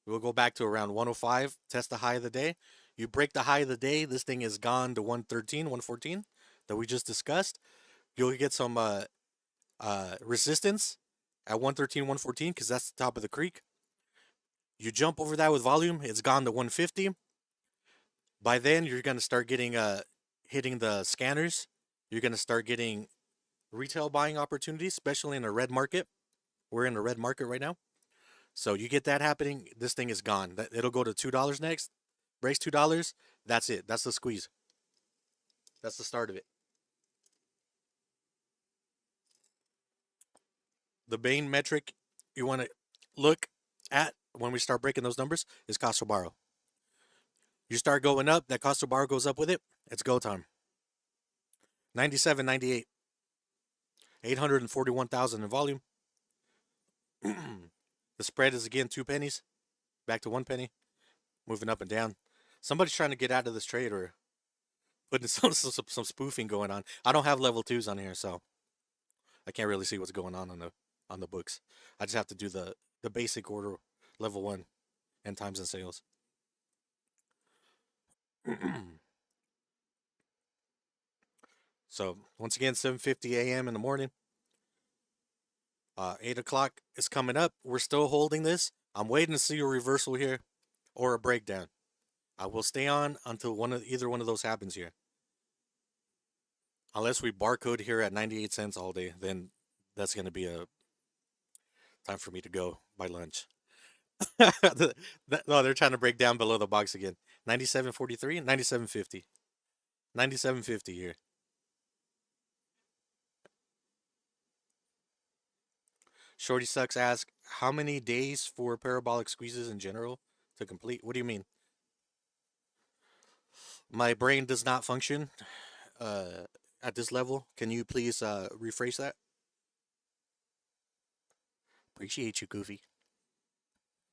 we'll go back to around 105, test the high of the day. You break the high of the day, this thing is gone to 113, 114 that we just discussed. You'll get some resistance at 113, 114 because that's the top of the creek. You jump over that with volume, it's gone to 150. By then, you're going to start getting hitting the scanners. You're going to start getting retail buying opportunities, especially in a red market. We're in a red market right now. So you get that happening, this thing is gone. It'll go to $2 next. Breaks $2. That's it. That's the squeeze. That's the start of it. The main metric you want to look at when we start breaking those numbers is cost to borrow. You start going up, that cost to borrow goes up with it. It's go time. 97, 98. 841,000 in volume. The spread is again 2 pennies. Back to 1 penny. Moving up and down. Somebody's trying to get out of this trade or putting some spoofing going on. I don't have level 2s on here, so I can't really see what's going on the books. I just have to do the basic order, level 1, and times and sales. So once again, 7:50 a.m. in the morning. 8 o'clock is coming up. We're still holding this. I'm waiting to see a reversal here or a breakdown. I will stay on until either one of those happens here. Unless we barcode here at 98 cents all day, then that's going to be a time for me to go buy lunch. No, they're trying to break down below the box again. 97.43, 97.50. 97.50 here. Shorty Sucks asks, how many days for parabolic squeezes in general to complete? What do you mean? My brain does not function at this level. Can you please rephrase that? Appreciate you, Goofy.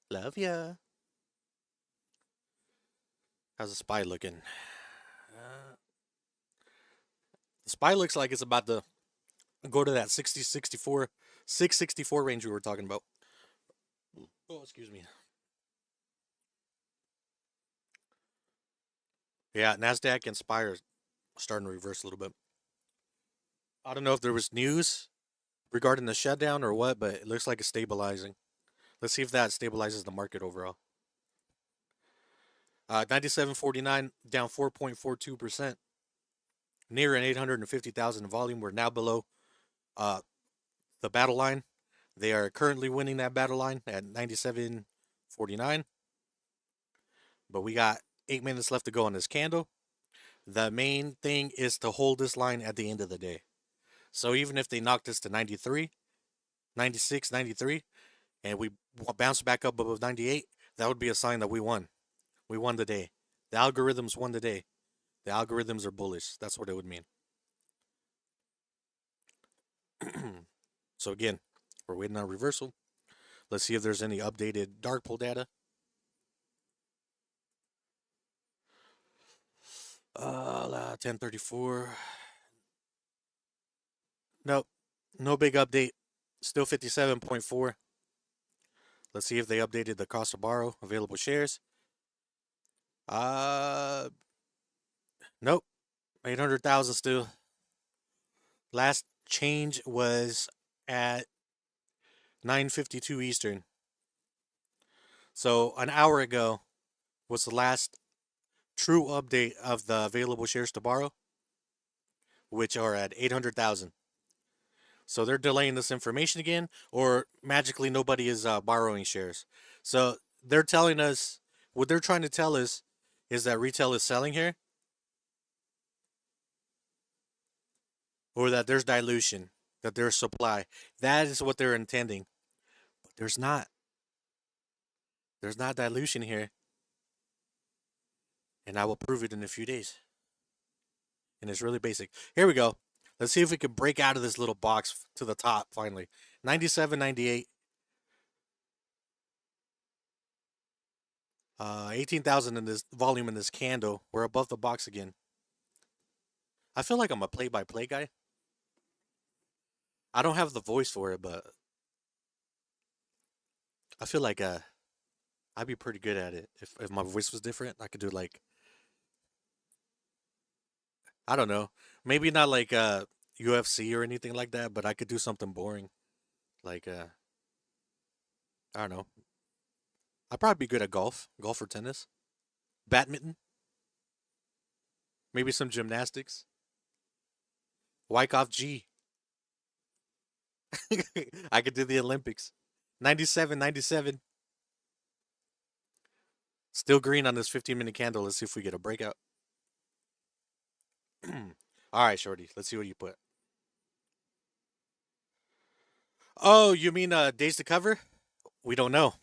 Love ya. How's the SPY looking? The SPY looks like it's about to go to that 664 range we were talking about. Oh, excuse me. Yeah, NASDAQ and SPY are starting to reverse a little bit. I don't know if there was news regarding the shutdown or what, but it looks like it's stabilizing. Let's see if that stabilizes the market overall. 97.49 down 4.42%. Near an 850,000 volume. We're now below the battle line. They are currently winning that battle line at 97.49. But we got 8 minutes left to go on this candle. The main thing is to hold this line at the end of the day. So even if they knocked us to 93, 96, 93, and we bounce back up above 98, that would be a sign that we won. We won the day. The algorithms won the day. The algorithms are bullish. That's what it would mean. So again, we're waiting on reversal. Let's see if there's any updated dark pool data. 1034. Nope. No big update. Still 57.4. Let's see if they updated the cost to borrow, available shares. Nope. 800,000 still. Last change was at 9:52 Eastern. So an hour ago was the last true update of the available shares to borrow, which are at 800,000. So they're delaying this information again, or magically nobody is borrowing shares. So they're telling us, what they're trying to tell us is that retail is selling here, or that there's dilution, that there's supply. That is what they're intending. But there's not. There's not dilution here. And I will prove it in a few days. And it's really basic. Here we go. Let's see if we can break out of this little box to the top finally. 97, 98. 18,000 in this volume in this candle. We're above the box again. I feel like I'm a play-by-play guy. I don't have the voice for it, but I feel like I'd be pretty good at it. If my voice was different, I could do like, I don't know, maybe not like UFC or anything like that, but I could do something boring, like I don't know. I'd probably be good at golf or tennis, badminton, maybe some gymnastics. WYCKOFF G. I could do the Olympics. 97, 97. Still green on this 15-minute candle. Let's see if we get a breakout. All right, Shorty. Let's see what you put. Oh, you mean days to cover? We don't know.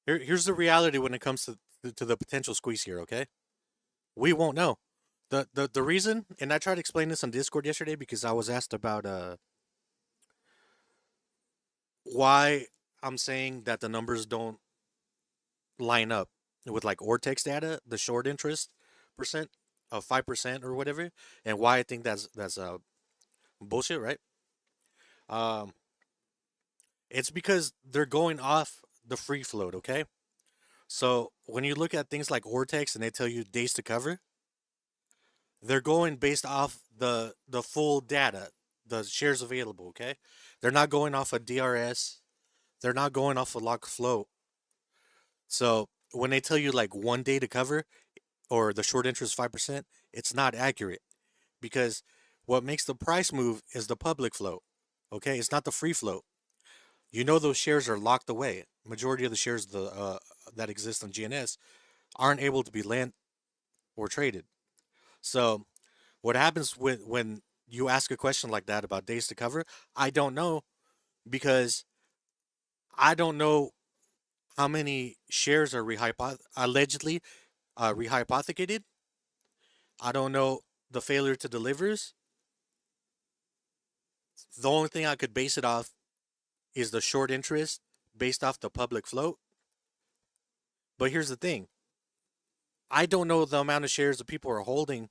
Here's the reality when it comes to the potential squeeze here, okay? We won't know. The reason, and I tried to explain this on Discord yesterday because I was asked about why I'm saying that the numbers don't line up with like Ortex data, the short interest percent of 5% or whatever, and why I think that's bullshit, right? Um, it's because they're going off the free float, okay? So when you look at things like Ortex and they tell you days to cover, they're going based off the full data, the shares available, okay? They're not going off a DRS. They're not going off a lock float. So when they tell you like 1 day to cover or the short interest 5%, it's not accurate because what makes the price move is the public float. Okay, it's not the free float. You know those shares are locked away. Majority of the shares that exist on GNS aren't able to be lent or traded. So what happens when you ask a question like that about days to cover? I don't know because I don't know how many shares are allegedly rehypothecated. I don't know the failure to delivers. The only thing I could base it off is the short interest based off the public float. But here's the thing. I don't know the amount of shares that people are willing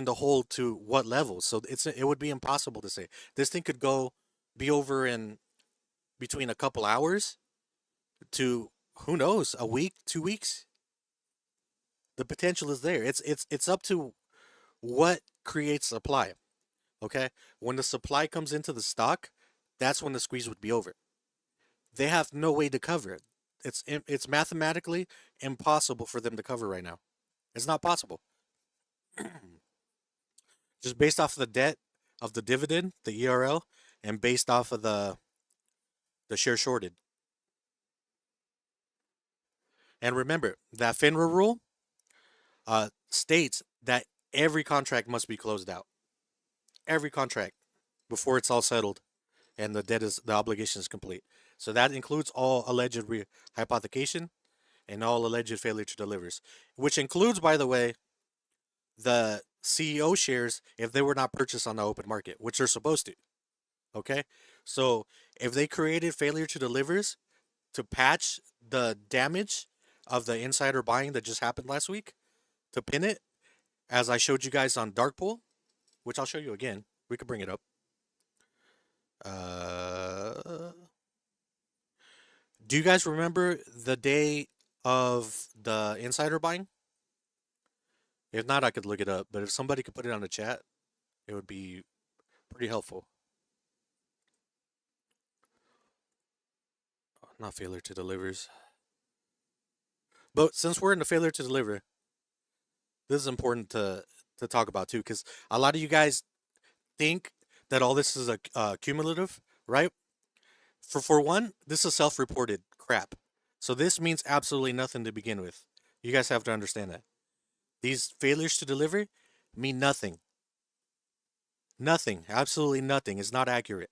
to hold to what level. So it would be impossible to say. This thing could be over in between a couple hours to, who knows, a week, 2 weeks. The potential is there. It's up to what creates supply. Okay? When the supply comes into the stock, that's when the squeeze would be over. They have no way to cover it. It's mathematically impossible for them to cover right now. It's not possible. Just based off of the debt of the dividend, the ERL, and based off of the share shorted. And remember, that FINRA rule states that every contract must be closed out. Every contract before it's all settled. and the obligation is complete. So that includes all alleged hypothecation and all alleged failure to delivers, which includes, by the way, the CEO shares if they were not purchased on the open market, which they're supposed to. Okay, so if they created failure to delivers to patch the damage of the insider buying that just happened last week, to pin it, as I showed you guys on Dark Pool, which I'll show you again. We could bring it up. Do you guys remember the day of the insider buying? If not, I could look it up. But if somebody could put it on the chat, it would be pretty helpful. Not failure to delivers. But since we're in the failure to deliver, this is important to talk about too, because a lot of you guys think that all this is a cumulative, right? For one, this is self-reported crap. So this means absolutely nothing to begin with. You guys have to understand that. These failures to deliver mean nothing. Nothing. Absolutely nothing. It's not accurate.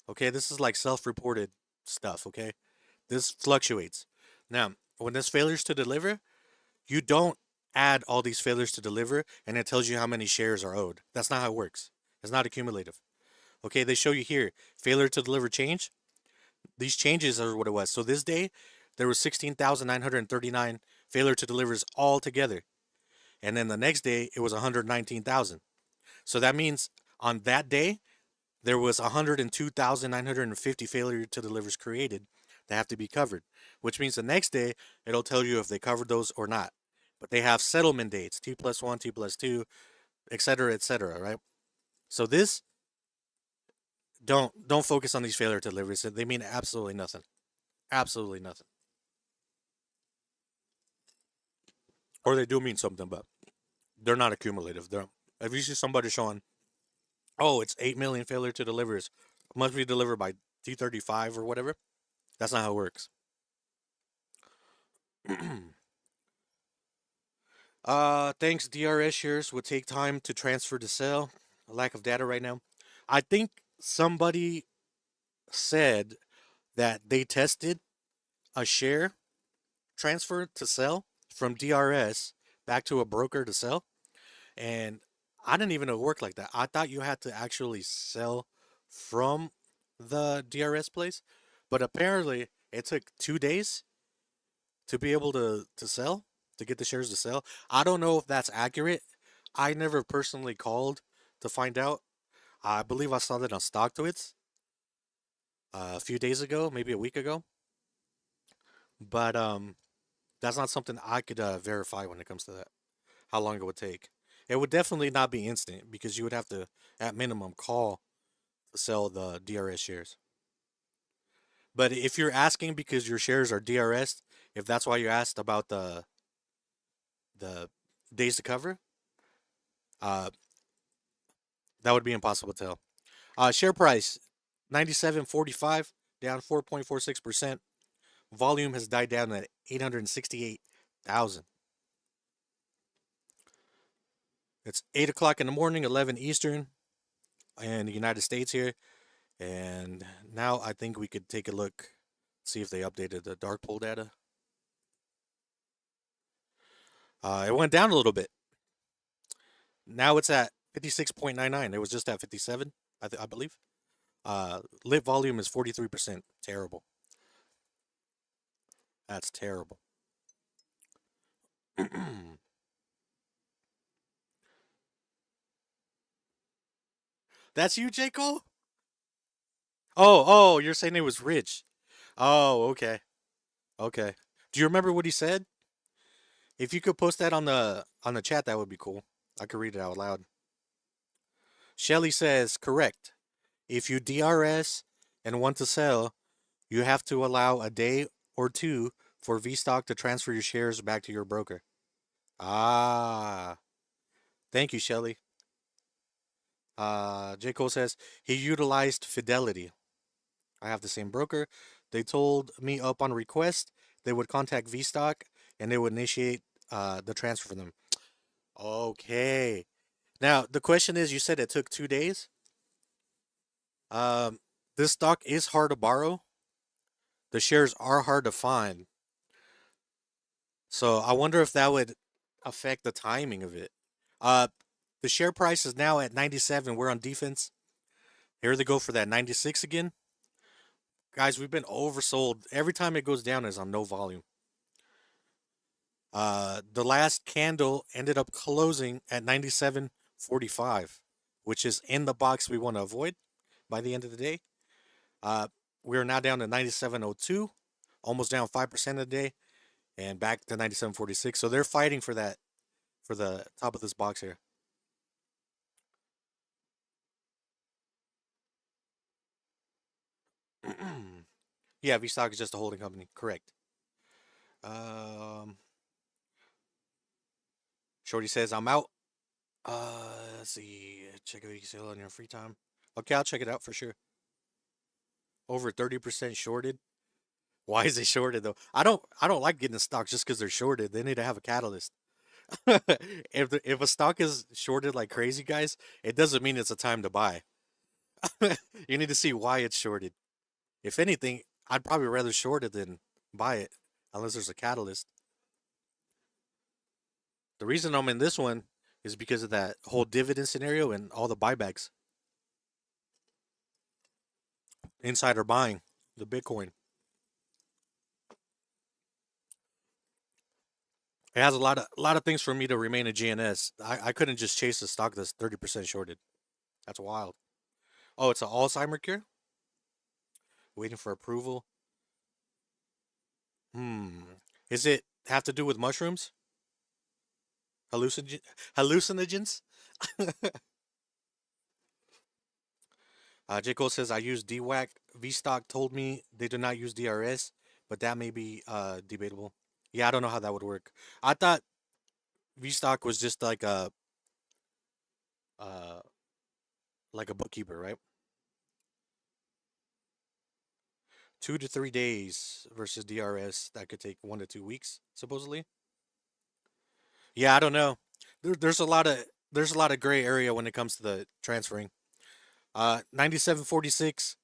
Okay, this is like self-reported stuff, okay? This fluctuates. Now, when there's failures to deliver, you don't add all these failures to deliver and it tells you how many shares are owed. That's not how it works. It's not accumulative. Okay, they show you here, failure to deliver change. These changes are what it was. So this day, there was 16,939 failure to delivers all together. And then the next day, it was 119,000. So that means on that day, there was 102,950 failure to delivers created that have to be covered, which means the next day, it'll tell you if they covered those or not. But they have settlement dates, T+1, T+2, etc., right? So this, don't focus on these failure to deliveries. They mean absolutely nothing. Absolutely nothing. Or they do mean something, but they're not accumulative. If you see somebody showing, oh, it's 8 million failure to delivers, must be delivered by T35 or whatever, that's not how it works. Thanks, DRS shares would take time to transfer to sell. A lack of data right now. I think somebody said that they tested a share transfer to sell from DRS back to a broker to sell. And I didn't even know it worked like that. I thought you had to actually sell from the DRS place. But apparently it took 2 days to be able to sell, to get the shares to sell. I don't know if that's accurate. I never personally called to find out. I believe I saw that on StockTwits a few days ago, maybe a week ago. But that's not something I could verify when it comes to that. How long it would take. It would definitely not be instant because you would have to, at minimum, call to sell the DRS shares. But if you're asking because your shares are DRS, if that's why you asked about the days to cover, that would be impossible to tell. Share price 97.45, down 4.46%. Volume has died down at 868,000. It's 8 o'clock in the morning, 11 Eastern, in the United States here. And now I think we could take a look, see if they updated the dark pool data. It went down a little bit. Now it's at 56.99. It was just at 57, I believe. Lit volume is 43%. Terrible. That's terrible. That's you, J. Cole? Oh, you're saying it was Rich. Oh, okay. Okay. Do you remember what he said? If you could post that on the chat, that would be cool. I could read it out loud. Shelly says, correct. If you DRS and want to sell, you have to allow a day or two for VStock to transfer your shares back to your broker. Ah. Thank you, Shelly. J. Cole says, he utilized Fidelity. I have the same broker. They told me up on request they would contact VStock and they would initiate the transfer for them. Okay. Now, the question is, you said it took 2 days? Um, this stock is hard to borrow. The shares are hard to find. So I wonder if that would affect the timing of it. Uh, the share price is now at 97. We're on defense. Here they go for that 96 again. Guys, we've been oversold. Every time it goes down is on no volume. The last candle ended up closing at 97.45, which is in the box we want to avoid by the end of the day. We're now down to 97.02, almost down 5% a day, and back to 97.46. So they're fighting for that, for the top of this box here. Yeah, V Stock is just a holding company. Correct. Um, Shorty says, I'm out. Let's see. Check if you can sell on your free time. Okay, I'll check it out for sure. Over 30% shorted. Why is it shorted though? I don't like getting stocks just because they're shorted. They need to have a catalyst. If a stock is shorted like crazy, guys, it doesn't mean it's a time to buy. You need to see why it's shorted. If anything, I'd probably rather short it than buy it, unless there's a catalyst. The reason I'm in this one is because of that whole dividend scenario and all the buybacks. Insider buying the Bitcoin. It has a lot of things for me to remain a GNS. I couldn't just chase a stock that's 30% shorted. That's wild. Oh, it's an Alzheimer cure? Waiting for approval. Hmm. Is it have to do with mushrooms? Hallucinogen hallucinogens? J. Cole says I use DWAC. VStock told me they do not use DRS, but that may be debatable. Yeah, I don't know how that would work. I thought VStock was just uh like a bookkeeper, right? 2 to 3 days versus DRS that could take 1 to 2 weeks, supposedly. Yeah, I don't know. There's a lot of gray area when it comes to the transferring. 97.46.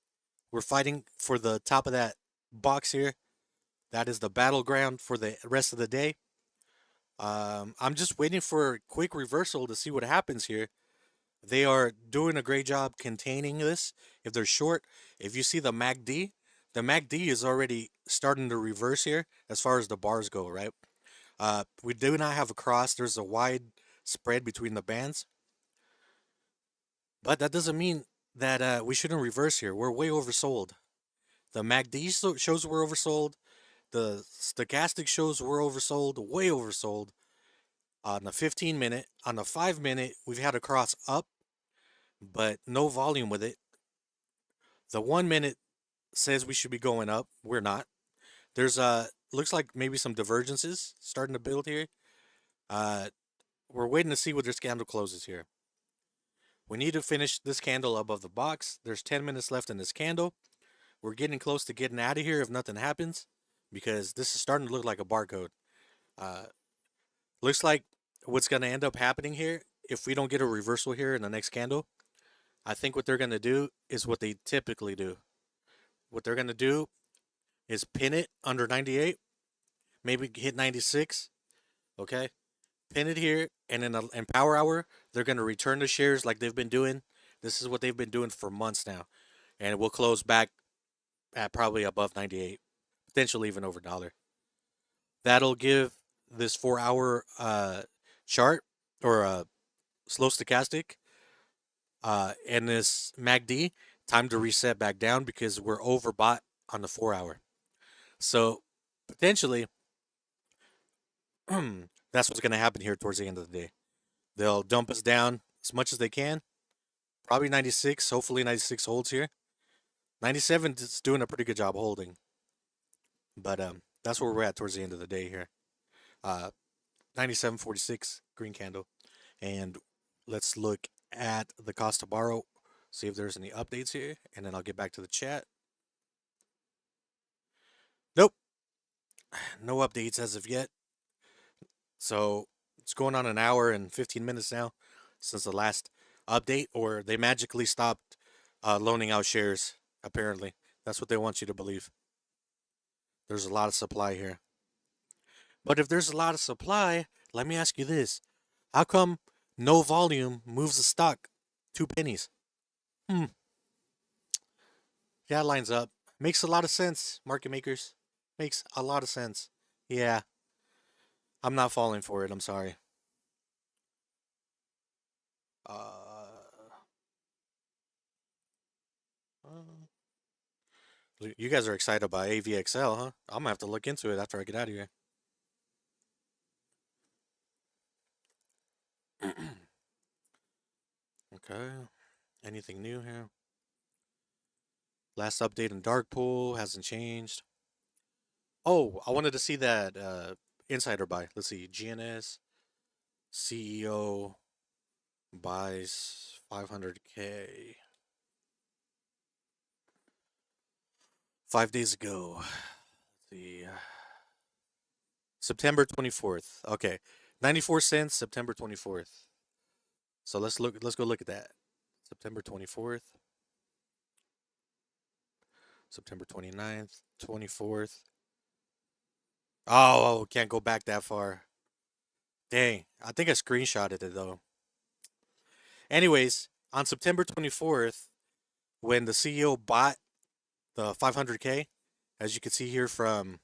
We're fighting for the top of that box here. That is the battleground for the rest of the day. I'm just waiting for a quick reversal to see what happens here. They are doing a great job containing this. If they're short, if you see the MACD is already starting to reverse here as far as the bars go, right? We do not have a cross. There's a wide spread between the bands, but that doesn't mean that we shouldn't reverse here. We're way oversold. The MACD shows we're oversold. The stochastic shows we're oversold, way oversold. On the 15 minute, on the 5 minute, we've had a cross up, but no volume with it. The 1 minute says we should be going up. We're not. There's looks like maybe some divergences starting to build here. Uh, we're waiting to see what this candle closes here. We need to finish this candle above the box. There's 10 minutes left in this candle. We're getting close to getting out of here if nothing happens, because this is starting to look like a barcode. Uh, Looks like what's going to end up happening here, if we don't get a reversal here in the next candle, I think what they're going to do is what they typically do. What they're going to do is pin it under 98, maybe hit 96, okay? Pin it here, and in power hour, they're going to return the shares like they've been doing. This is what they've been doing for months now. And it will close back at probably above 98, potentially even over $1. That'll give this 4 hour chart or slow stochastic and this MACD time to reset back down because we're overbought on the 4 hour. So potentially, that's what's going to happen here towards the end of the day. They'll dump us down as much as they can. Probably 96. Hopefully 96 holds here. 97 is doing a pretty good job holding. But that's where we're at towards the end of the day here. 97.46 green candle. And let's look at the cost to borrow. See if there's any updates here. And then I'll get back to the chat. Nope. No updates as of yet. So it's going on an hour and 15 minutes now since the last update, or they magically stopped loaning out shares, apparently. That's what they want you to believe. There's a lot of supply here. But if there's a lot of supply, let me ask you this. How come no volume moves the stock 2 pennies? Hmm. Yeah, lines up. Makes a lot of sense, market makers. Makes a lot of sense. Yeah, I'm not falling for it. I'm sorry. Uh, uh, you guys are excited about AVXL, huh? I'm gonna have to look into it after I get out of here. Okay. Anything new here? Last update in Dark Pool hasn't changed. Oh, I wanted to see that insider buy. Let's see. GNS CEO buys 500K 5 days ago. The September 24th. Okay. 94 cents, September 24th. So let's go look at that. September 24th. September 29th, 24th. Oh, can't go back that far. Dang. I think I screenshotted it though. Anyways, on September 24th, when the CEO bought the 500K, as you can see here from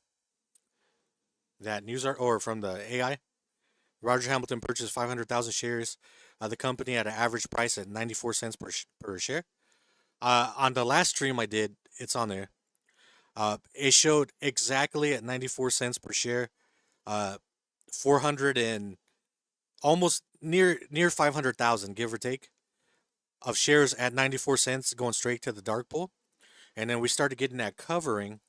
that news or from the AI, Roger Hamilton purchased 500,000 shares of the company at an average price at 94 cents per share. On the last stream I did, it's on there. It showed exactly at 94 cents per share, 400 and almost near 500,000, give or take, of shares at 94 cents going straight to the dark pool. And then we started getting that covering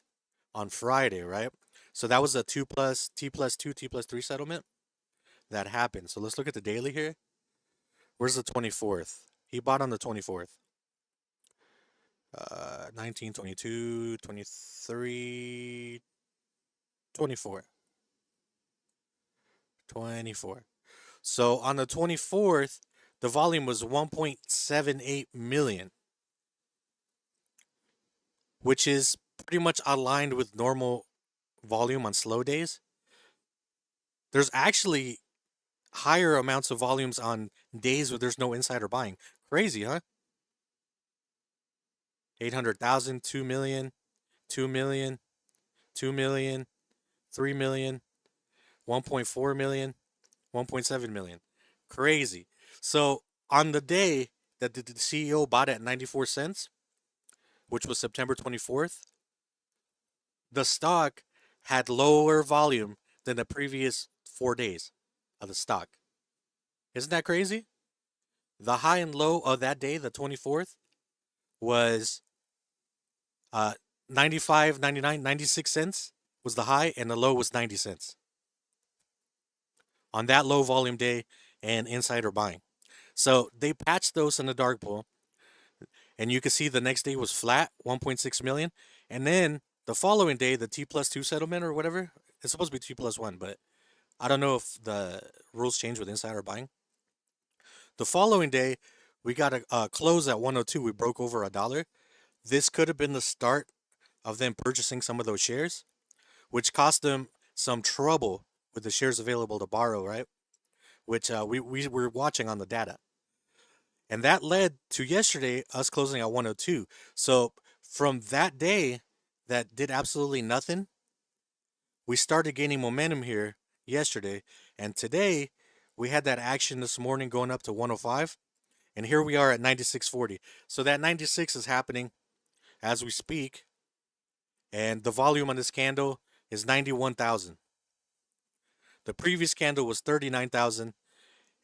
on Friday, right? So that was a T plus 2, T plus 3 settlement that happened. So let's look at the daily here. Where's the 24th? He bought on the 24th. 19, 22, 23, 24. 24. So on the 24th, the volume was 1.78 million, which is pretty much aligned with normal volume on slow days. There's actually higher amounts of volumes on days where there's no insider buying. Crazy, huh? 800,000, 2 million, 2 million, 2 million, 3 million, 1.4 million, 1.7 million. Crazy. So on the day that the CEO bought at 94 cents, which was September 24th, the stock had lower volume than the previous 4 days of the stock. Isn't that crazy? The high and low of that day, the 24th, was 95, 99, 96 cents was the high, and the low was 90 cents. On that low volume day and insider buying. So they patched those in the dark pool, and you can see the next day was flat, 1.6 million. And then the following day, the T plus 2 settlement or whatever, it's supposed to be T plus 1, but I don't know if the rules change with insider buying. The following day, we got a close at 102. We broke over $1. This could have been the start of them purchasing some of those shares, which cost them some trouble with the shares available to borrow, right? Which we were watching on the data. And that led to yesterday us closing at 102. So from that day that did absolutely nothing, we started gaining momentum here yesterday. And today we had that action this morning going up to 105. And here we are at 96.40. So that 96 is happening as we speak. And the volume on this candle is 91,000. The previous candle was 39,000.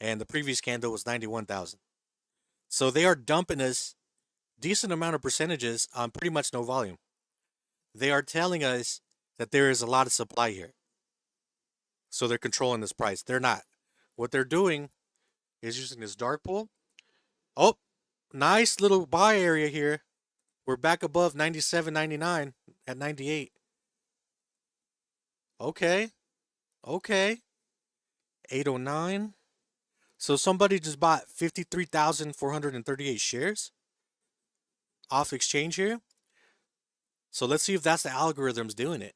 And the previous candle was 91,000. So they are dumping us decent amount of percentages on pretty much no volume. They are telling us that there is a lot of supply here. So they're controlling this price. They're not. What they're doing is using this dark pool. Oh, nice little buy area here. We're back above 97.99 at 98. Okay. 809. So somebody just bought 53,438 shares. off exchange here. So let's see if that's the algorithms doing it.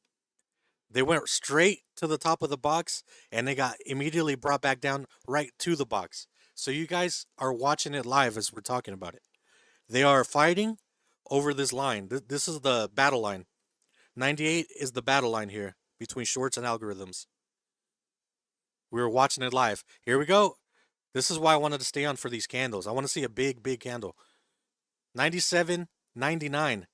They went straight to the top of the box and they got immediately brought back down right to the box. So you guys are watching it live as we're talking about it. They are fighting over this line. This is the battle line. 98 is the battle line here between shorts and algorithms. We were watching it live. Here we go. This is why I wanted to stay on for these candles. I want to see a big, big candle. 97, 99.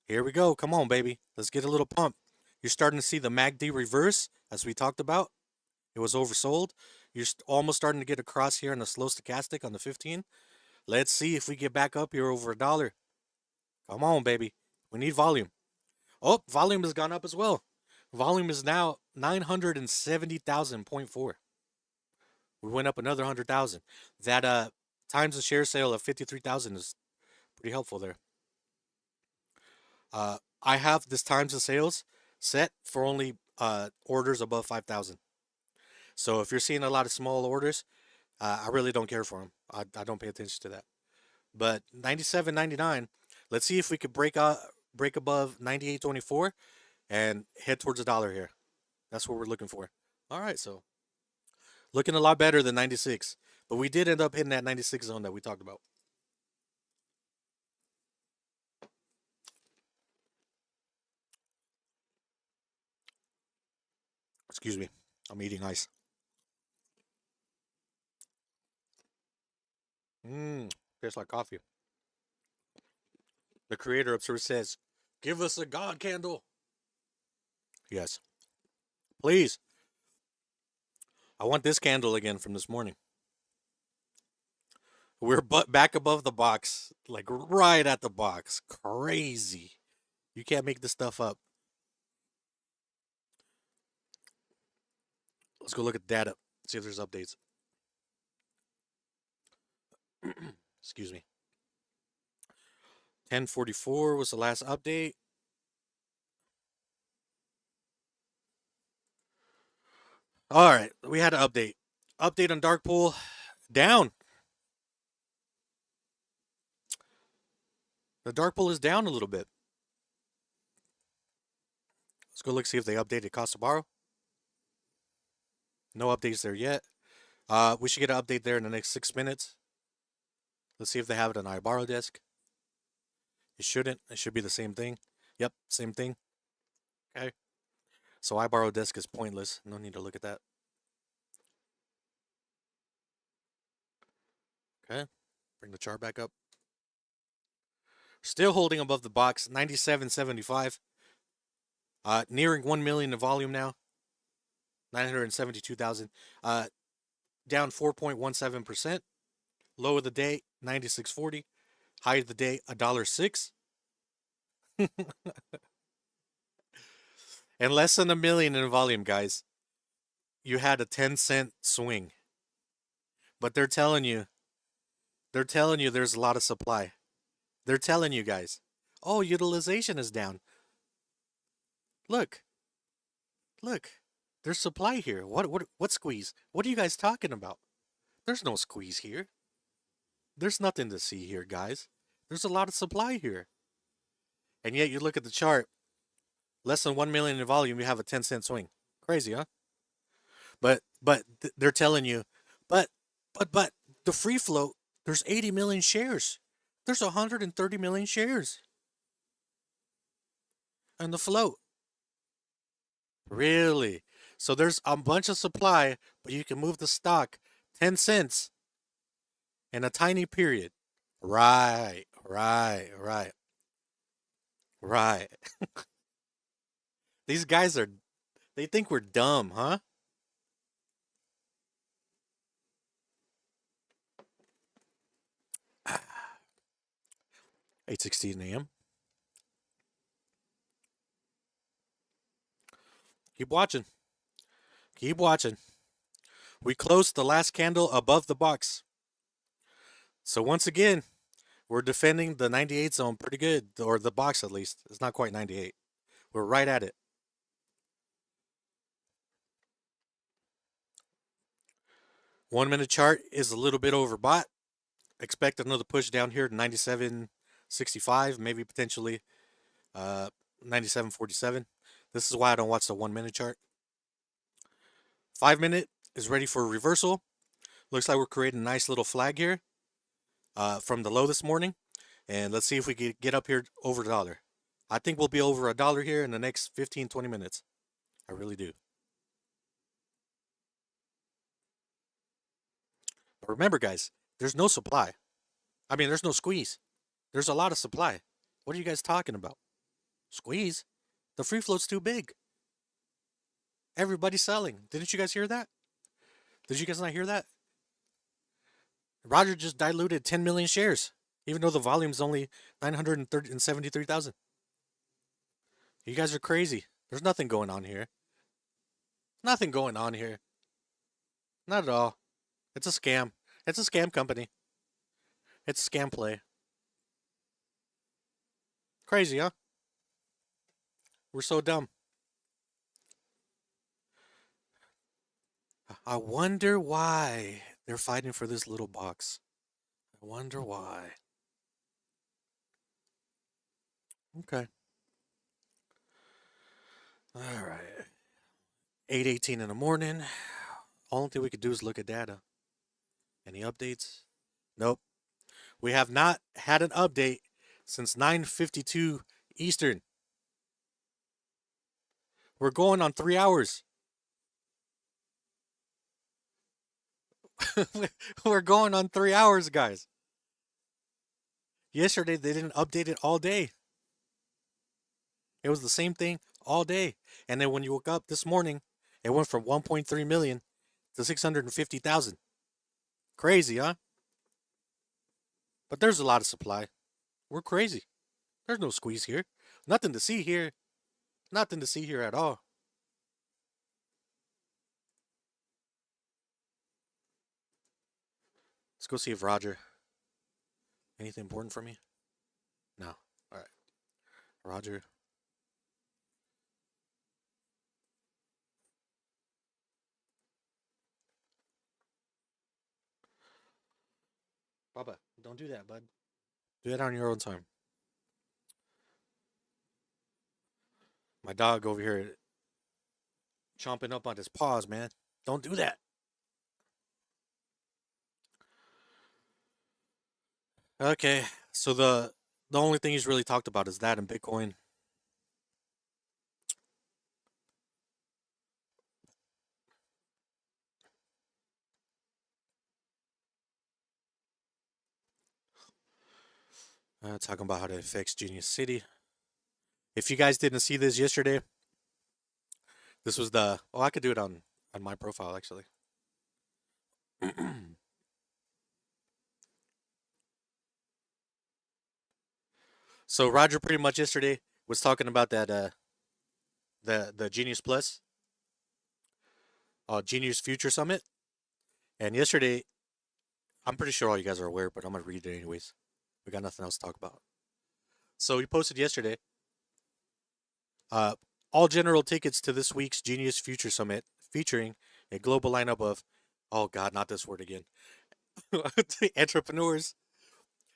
Here we go. Come on, baby. Let's get a little pump. You're starting to see the MACD reverse, as we talked about. It was oversold. You're almost starting to get across here on the slow stochastic on the 15. Let's see if we get back up here over $1. Come on, baby. We need volume. Oh, volume has gone up as well. Volume is now 970,000.4. We went up another 100,000. That times the share sale of 53,000 is pretty helpful there. I have this times the sales set for only orders above 5,000. So if you're seeing a lot of small orders, I really don't care for them. I don't pay attention to that. But 97, 99. Let's see if we could break above 98.24 and head towards $1 here. That's what we're looking for. All right, so looking a lot better than 96, but we did end up hitting that 96 zone that we talked about. Excuse me, I'm eating ice. Tastes like coffee. The creator upstairs says, "Give us a God candle." Yes. Please. I want this candle again from this morning. We're back above the box, like right at the box. Crazy. You can't make this stuff up. Let's go look at data, see if there's updates. Excuse me. 1044 was the last update. All right, we had an update. Update on dark pool, down. The dark pool is down a little bit. Let's go look, see if they updated cost to borrow. No updates there yet. We should get an update there in the next 6 minutes. Let's see if they have it on iBorrow desk. It shouldn't. It should be the same thing. Yep, same thing. Okay. So iBorrow desk is pointless. No need to look at that. Okay. Bring the chart back up. Still holding above the box. 97.75. Nearing 1 million in volume now. 972,000. Down 4.17%. Low of the day, 96.40. High of the day, $1.06. And less than 1 million in volume, guys. You had a 10-cent swing. But they're telling you there's a lot of supply. They're telling you guys, oh, utilization is down. Look. There's supply here. What squeeze? What are you guys talking about? There's no squeeze here. There's nothing to see here, guys. There's a lot of supply here. And yet you look at the chart, less than 1 million in volume, you have a 10-cent swing. Crazy, huh? But they're telling you, but the free float, there's 80 million shares. There's 130 million shares. And the float. Really? So there's a bunch of supply, but you can move the stock 10 cents in a tiny period. Right. These guys they think we're dumb, huh? 8:16 a.m. Keep watching. We closed the last candle above the box. So once again, we're defending the 98 zone pretty good, or the box at least. It's not quite 98. We're right at it. One minute chart is a little bit overbought. Expect another push down here to 97, 65, maybe potentially 97.47. This is why I don't watch the 1 minute chart. 5 minute is ready for a reversal. Looks like we're creating a nice little flag here from the low this morning. And let's see if we can get up here over $1. I think we'll be over $1 here in the next 15, 20 minutes. I really do. But remember, guys, there's no supply. I mean, there's no squeeze. There's a lot of supply. What are you guys talking about? Squeeze? The free float's too big. Everybody's selling. Didn't you guys hear that? Did you guys not hear that? Roger just diluted 10 million shares, even though the volume's only 973,000. You guys are crazy. There's nothing going on here. Nothing going on here. Not at all. It's a scam. It's a scam company. It's a scam play. Crazy, huh? We're so dumb. I wonder why they're fighting for this little box. I wonder why. Okay. All right. 8:18 in the morning. Only thing we could do is look at data. Any updates? Nope. We have not had an update since 9:52 Eastern. We're going on 3 hours. We're going on 3 hours, guys. Yesterday, they didn't update it all day. It was the same thing all day. And then when you woke up this morning, it went from 1.3 million to 650,000. Crazy, huh? But there's a lot of supply. We're crazy. There's no squeeze here. Nothing to see here. Nothing to see here at all. Let's go see if Roger. Anything important for me? No. All right. Roger. Baba, don't do that, bud. Do that on your own time. My dog over here chomping up on his paws, man. Don't do that. Okay, so the only thing he's really talked about is that and Bitcoin. Talking about how it affects Genius City. If you guys didn't see this yesterday, this was the... Oh, I could do it on my profile, actually. So Roger pretty much yesterday was talking about that the Genius Plus, Genius Future Summit. And yesterday, I'm pretty sure all you guys are aware, but I'm gonna read it anyways. We got nothing else to talk about. So he posted yesterday, all general tickets to this week's Genius Future Summit, featuring a global lineup of, oh God, not this word again, entrepreneurs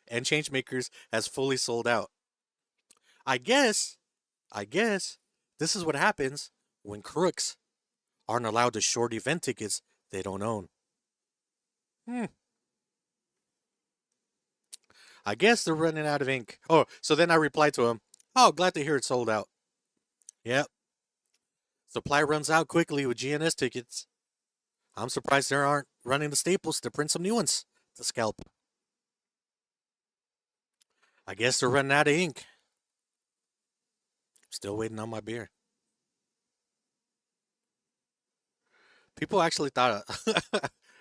and change makers, has fully sold out. I guess this is what happens when crooks aren't allowed to short event tickets they don't own. I guess they're running out of ink. Oh, so then I replied to him, oh, glad to hear it sold out. Yep. Supply runs out quickly with GNS tickets. I'm surprised they aren't running the staples to print some new ones to scalp. I guess they're running out of ink. Still waiting on my beer. People actually thought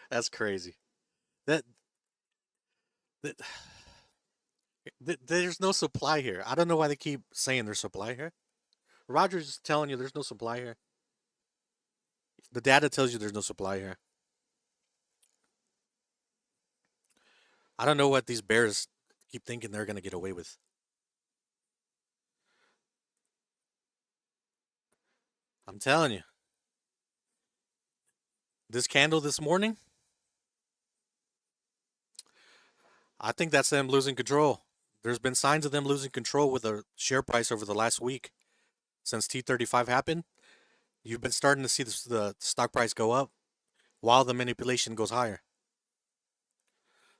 that's crazy. That there's no supply here. I don't know why they keep saying there's supply here. Roger's just telling you there's no supply here. The data tells you there's no supply here. I don't know what these bears keep thinking they're going to get away with. I'm telling you. This candle this morning, I think that's them losing control. there's been signs of them losing control with the share price over the last week. Since T35 happened, you've been starting to see the stock price go up while the manipulation goes higher.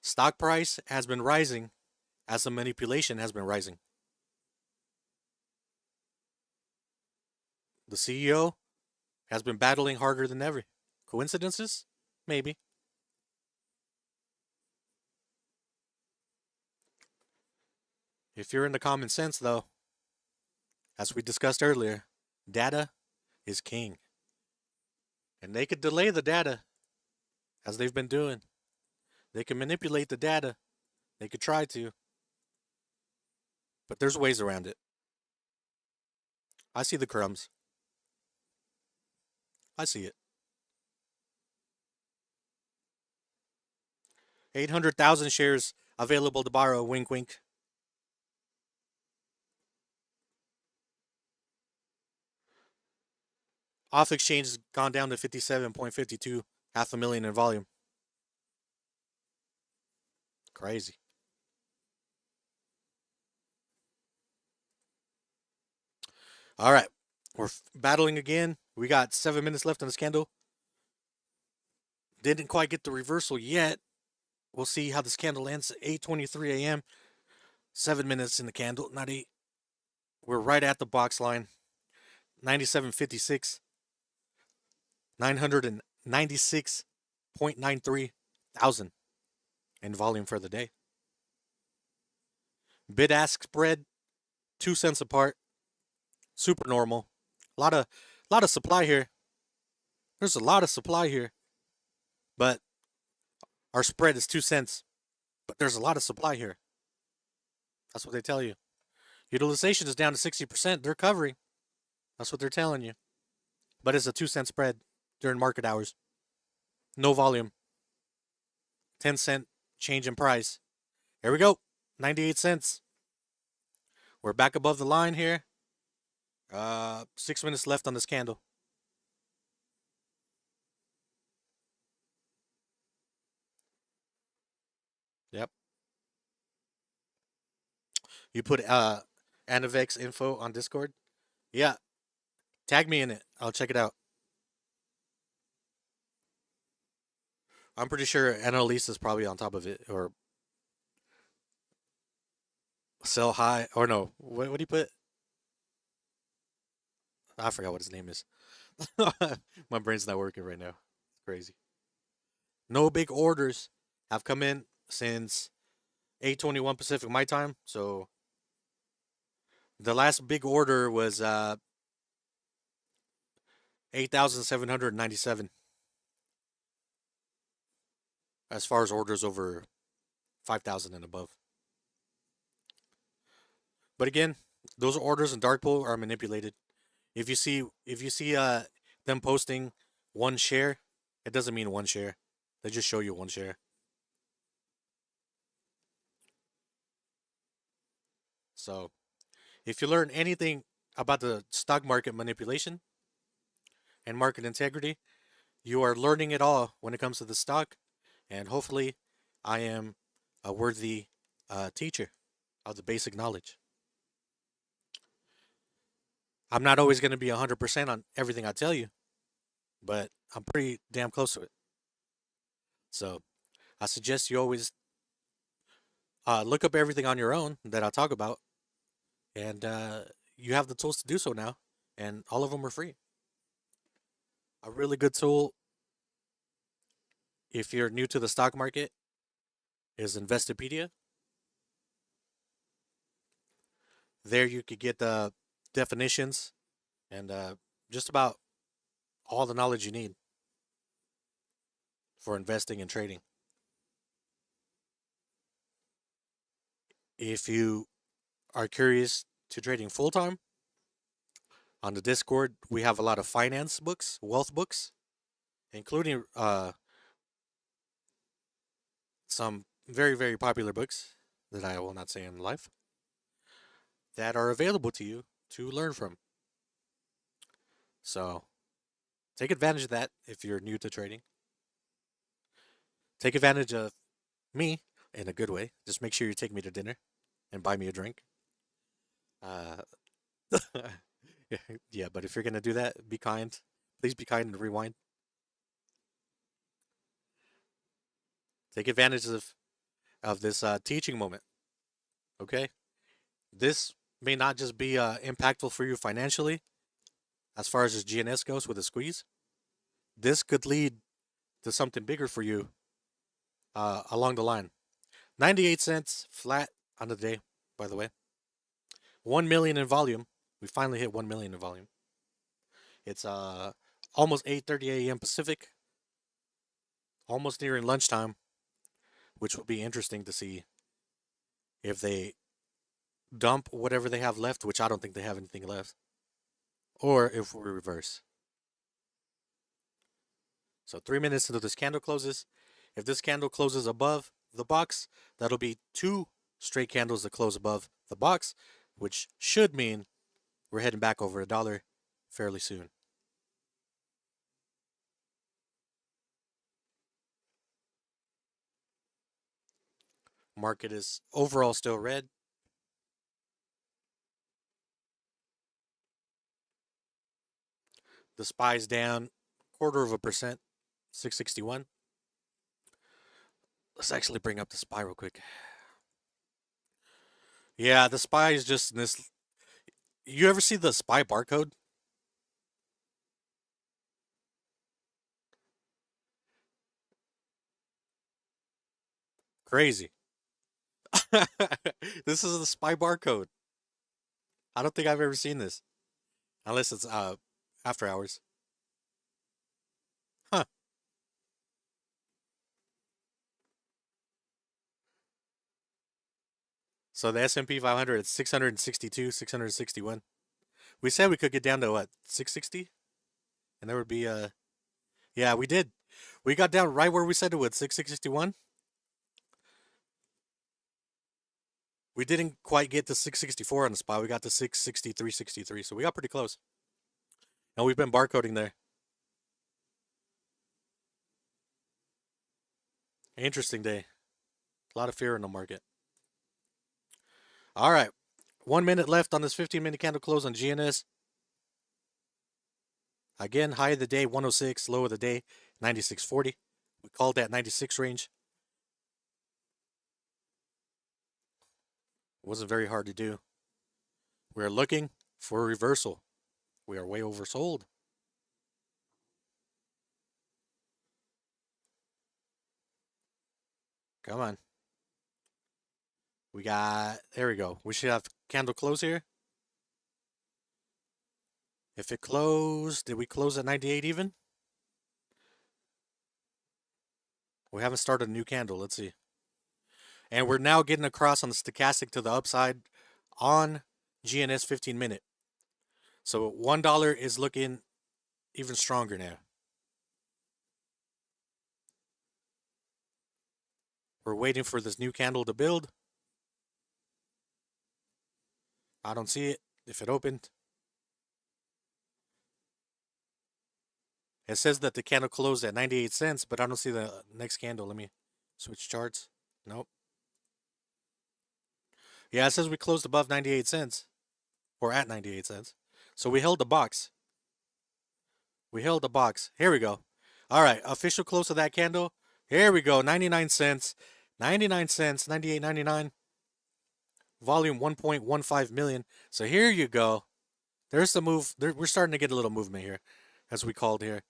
Stock price has been rising as the manipulation has been rising. The CEO has been battling harder than ever. Coincidences? Maybe. If you're into common sense, though, as we discussed earlier, data is king. And they could delay the data, as they've been doing. They can manipulate the data. They could try to. But there's ways around it. I see the crumbs. I see it. 800,000 shares available to borrow. Wink, wink. Off exchange has gone down to 57.52, 500,000 in volume. Crazy. All right, we're battling again. We got 7 minutes left on this candle. Didn't quite get the reversal yet. We'll see how this candle ends at 8:23 a.m. 7 minutes in the candle, not 8. We're right at the box line. 97.56. 996.93 thousand in volume for the day. Bid-ask spread 2 cents apart. Super normal. A lot of supply here. There's a lot of supply here. But our spread is 2 cents. But there's a lot of supply here. That's what they tell you. Utilization is down to 60%. They're covering. That's what they're telling you. But it's a 2 cent spread during market hours. No volume. 10 cent change in price. Here we go. 98 cents. We're back above the line here. 6 minutes left on this candle. Yep. You put Anavex info on Discord? Yeah. Tag me in it. I'll check it out. I'm pretty sure Annalise is probably on top of it, or sell high, or no. What do you put? I forgot what his name is. My brain's not working right now. It's crazy. No big orders have come in since 8:21 Pacific my time. So the last big order was 8,797. As far as orders over 5,000 and above. But again, those orders in dark pool are manipulated. If you see them posting one share, it doesn't mean one share. They just show you one share. So, if you learn anything about the stock market manipulation and market integrity, you are learning it all when it comes to the stock. And hopefully, I am a worthy teacher of the basic knowledge. I'm not always going to be 100% on everything I tell you, but I'm pretty damn close to it. So, I suggest you always look up everything on your own that I talk about, and you have the tools to do so now, and all of them are free. A really good tool, if you're new to the stock market, is Investopedia. There you could get the definitions and just about all the knowledge you need for investing and trading. If you are curious to trading full-time, on the Discord, we have a lot of finance books, wealth books, including some very, very popular books that I will not say in live that are available to you to learn from. So take advantage of that if you're new to trading. Take advantage of me in a good way. Just make sure you take me to dinner and buy me a drink. Uh, yeah, but if you're gonna do that, be kind. Please be kind and rewind. Take advantage of this teaching moment. Okay, this may not just be impactful for you financially, as far as this GNS goes with a squeeze. This could lead to something bigger for you along the line. 98 cents flat on the day, by the way. 1 million in volume. We finally hit 1 million in volume. It's almost 8:30 a.m. Pacific. Almost nearing lunchtime, which will be interesting to see if they dump whatever they have left, which I don't think they have anything left, or if we reverse. So 3 minutes until this candle closes. If this candle closes above the box, that'll be 2 straight candles that close above the box, which should mean we're heading back over $1 fairly soon. Market is overall still red. The SPY's down 0.25%, 661. Let's actually bring up the SPY real quick. Yeah, the SPY is just in this. You ever see the SPY barcode? Crazy. This is the SPY barcode. I don't think I've ever seen this. Unless it's after hours. Huh. So the S&P 500 is 662, 661. We said we could get down to what, 660? And there would be yeah, we did. We got down right where we said it would, 661. We didn't quite get to 664 on the spot. We got to 663, 63. So we got pretty close. And we've been barcoding there. Interesting day. A lot of fear in the market. All right. 1 minute left on this 15-minute candle close on GNS. Again, high of the day, 106. Low of the day, 96.40. We called that 96 range. It wasn't very hard to do. We're looking for a reversal. We are way oversold. Come on. We got, there we go. We should have candle close here. If it closed, did we close at 98 even? We haven't started a new candle. Let's see. And we're now getting across on the stochastic to the upside on GNS 15 minute. So $1 is looking even stronger now. We're waiting for this new candle to build. I don't see it. If it opened. It says that the candle closed at 98 cents, but I don't see the next candle. Let me switch charts. Nope. Yeah, it says we closed above 98 cents. Or at 98 cents. So we held the box. We held the box. Here we go. All right, official close of that candle. Here we go, 99 cents. 99 cents, 98.99. Volume 1.15 million. So here you go. There's the move. We're starting to get a little movement here, as we called here.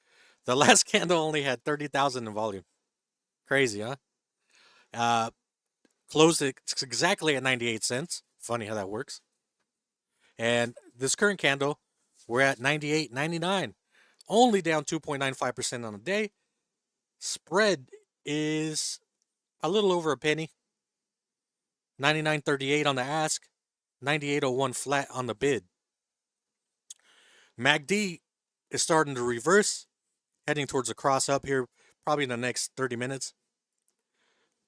The last candle only had 30,000 in volume. Crazy, huh? Closed it exactly at 98 cents. Funny how that works. And this current candle, we're at 98.99. Only down 2.95% on the day. Spread is a little over a penny. 99.38 on the ask. 98.01 flat on the bid. MACD is starting to reverse. Heading towards a cross up here probably in the next 30 minutes.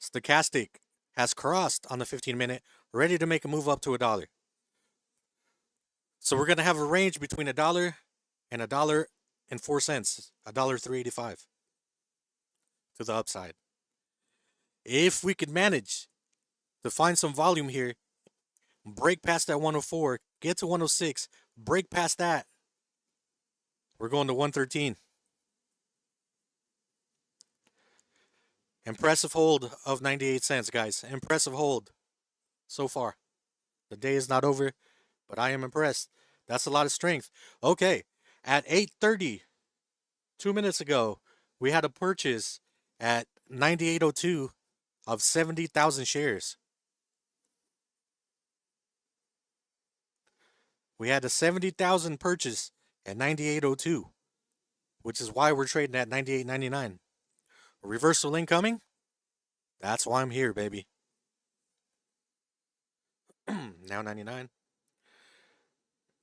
Stochastic has crossed on the 15-minute, ready to make a move up to $1. So we're going to have a range between $1 and $1.04, $1.385 to the upside. If we could manage to find some volume here break past that 104, get to 106, break past that. We're going to 113. Impressive hold of 98 cents, guys. Impressive hold so far. The day is not over, but I am impressed. That's a lot of strength. Okay, at 8:30, 2 minutes ago, we had a purchase at 98.02 of 70,000 shares. We had a 70,000 purchase at 98.02, which is why we're trading at 98.99. A reversal incoming? That's why I'm here, baby. Now 99.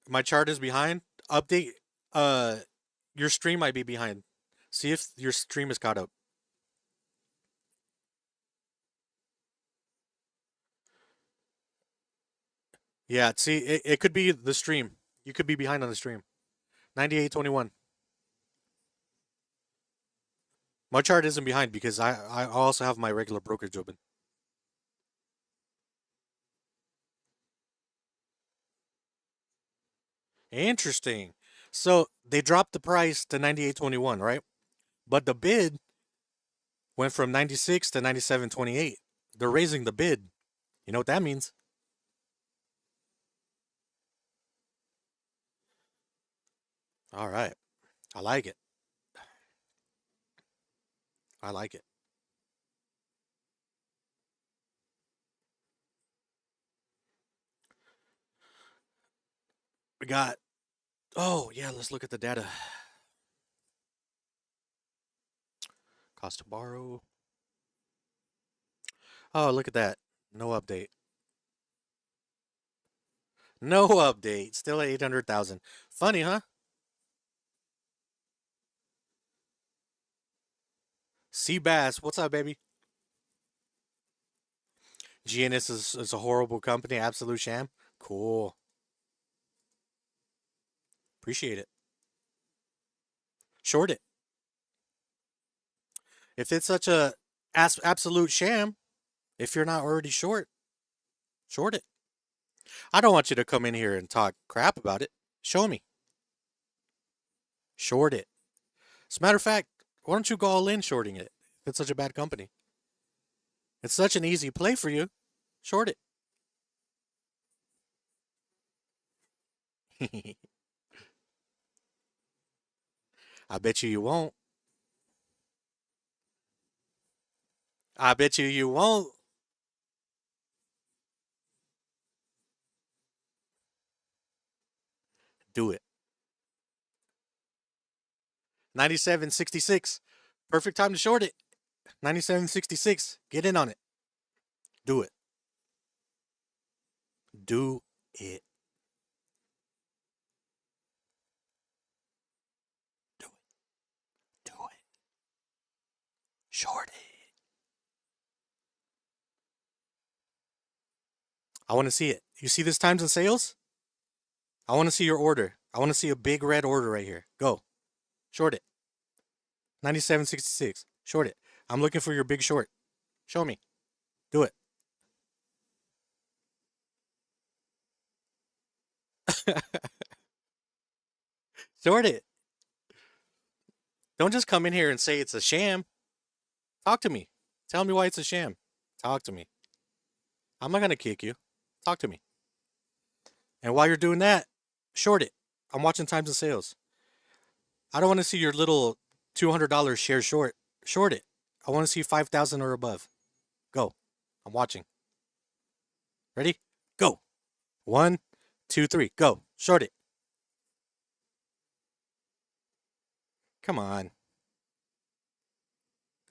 My chart is behind. Update. Your stream might be behind. See if your stream is caught up. Yeah, see, it could be the stream. You could be behind on the stream. 98.21. My chart isn't behind because I also have my regular brokerage open. Interesting. So they dropped the price to 98.21, right? But the bid went from 96 to 97.28. They're raising the bid. You know what that means? All right. I like it. I like it. We got, oh, yeah, let's look at the data. Cost to borrow. Oh, look at that. No update. No update. Still at 800,000. Funny, huh? Seabass, what's up, baby? GNS is a horrible company. Absolute sham. Cool. Appreciate it. Short it. If it's such a absolute sham, if you're not already short it. I don't want you to come in here and talk crap about it. Show me. Short it. As a matter of fact, why don't you go all in shorting it if it's such a bad company? It's such an easy play for you. Short it. I bet you won't. I bet you won't. Do it. 97.66. Perfect time to short it. 97.66. Get in on it. Do it. Do it. Do it. Do it. Short it. I want to see it. You see this times and sales? I want to see your order. I want to see a big red order right here. Go. Short it. 97.66. Short it. I'm looking for your big short. Show me. Do it. Short it. Don't just come in here and say it's a sham. Talk to me. Tell me why it's a sham. Talk to me. I'm not going to kick you. Talk to me. And while you're doing that, short it. I'm watching times and sales. I don't want to see your little $200 share short. Short it. I want to see 5,000 or above. Go. I'm watching. Ready? Go. 1, 2, 3. Go. Short it. Come on.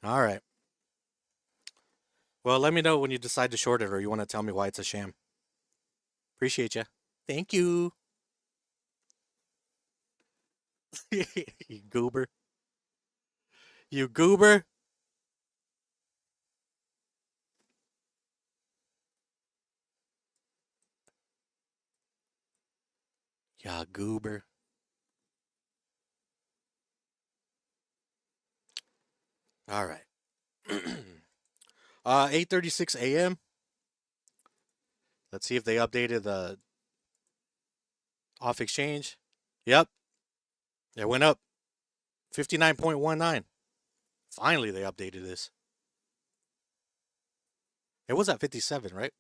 All right. Well, let me know when you decide to short it or you want to tell me why it's a sham. Appreciate you. Thank you. You goober. You goober. Yeah, goober. All right. 8:36 a.m. Let's see if they updated the off exchange. Yep, it went up 59.19. Finally, they updated this. It was at 57, right?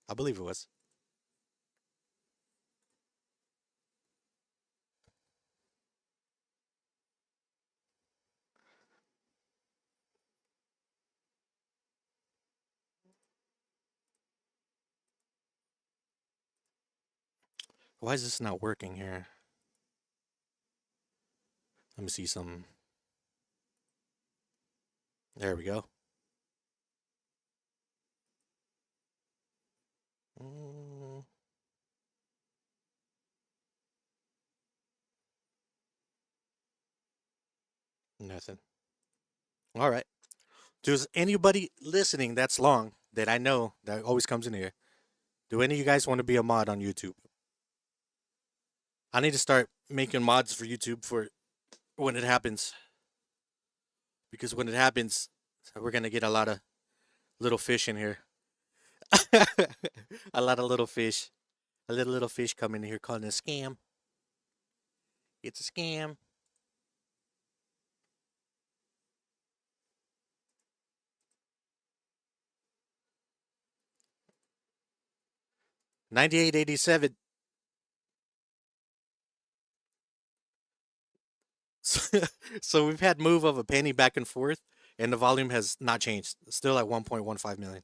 I believe it was. Why is this not working here? Let me see some. There we go. Nothing. All right. Does anybody listening that's long that I know that always comes in here? Do any of you guys want to be a mod on YouTube? I need to start making mods for YouTube for when it happens. Because when it happens, we're going to get a lot of little fish in here. A lot of little fish. A little fish coming in here calling it a scam. It's a scam. $98.87. So we've had move of a penny back and forth, and the volume has not changed. Still at 1.15 million.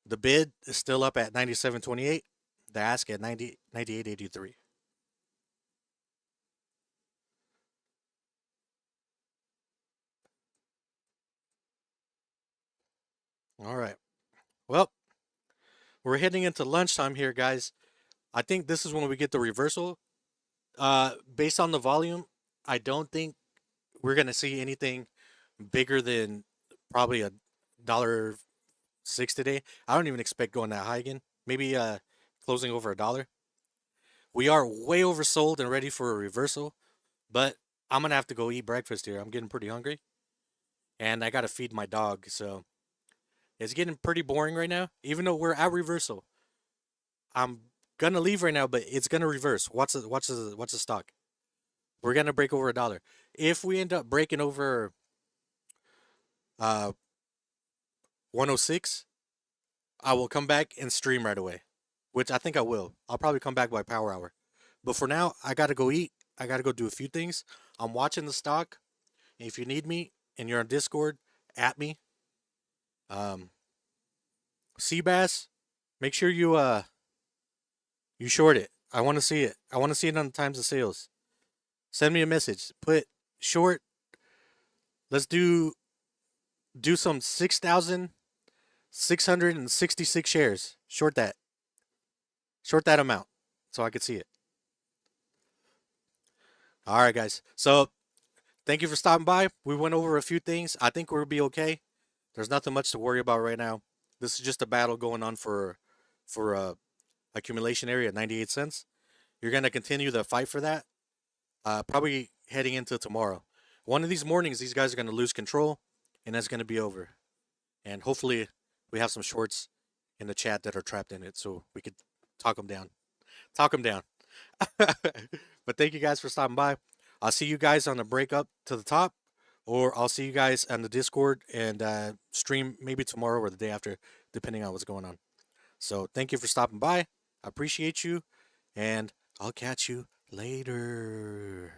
The bid is still up at 97.28. The ask at 98.83. All right. Well, we're heading into lunchtime here, guys. I think this is when we get the reversal. Based on the volume, I don't think we're gonna see anything bigger than probably $1.06 today. I don't even expect going that high again. Maybe closing over $1. We are way oversold and ready for a reversal, but I'm gonna have to go eat breakfast here. I'm getting pretty hungry, and I gotta feed my dog, so it's getting pretty boring right now. Even though we're at reversal, I'm gonna leave right now, but it's gonna reverse. What's the stock? We're gonna break over $1. If we end up breaking over 106, I will come back and stream right away, which I think I will. I'll probably come back by power hour. But for now, I gotta go eat. I gotta go do a few things. I'm watching the stock. If you need me and you're on Discord, at me. Seabass, make sure you short it. I want to see it. I want to see it on the times of sales. Send me a message. Put short. Let's do some 6,666 shares. Short that. Short that amount so I could see it. All right, guys. So thank you for stopping by. We went over a few things. I think we'll be okay. There's nothing much to worry about right now. This is just a battle going on for accumulation area at 98 cents. You're going to continue the fight for that. Probably heading into tomorrow. One of these mornings, these guys are going to lose control, and that's going to be over. And hopefully we have some shorts in the chat that are trapped in it so we could talk them down. Talk them down. But thank you guys for stopping by. I'll see you guys on the break up to the top, or I'll see you guys on the Discord and stream maybe tomorrow or the day after, depending on what's going on. So thank you for stopping by. I appreciate you, and I'll catch you later.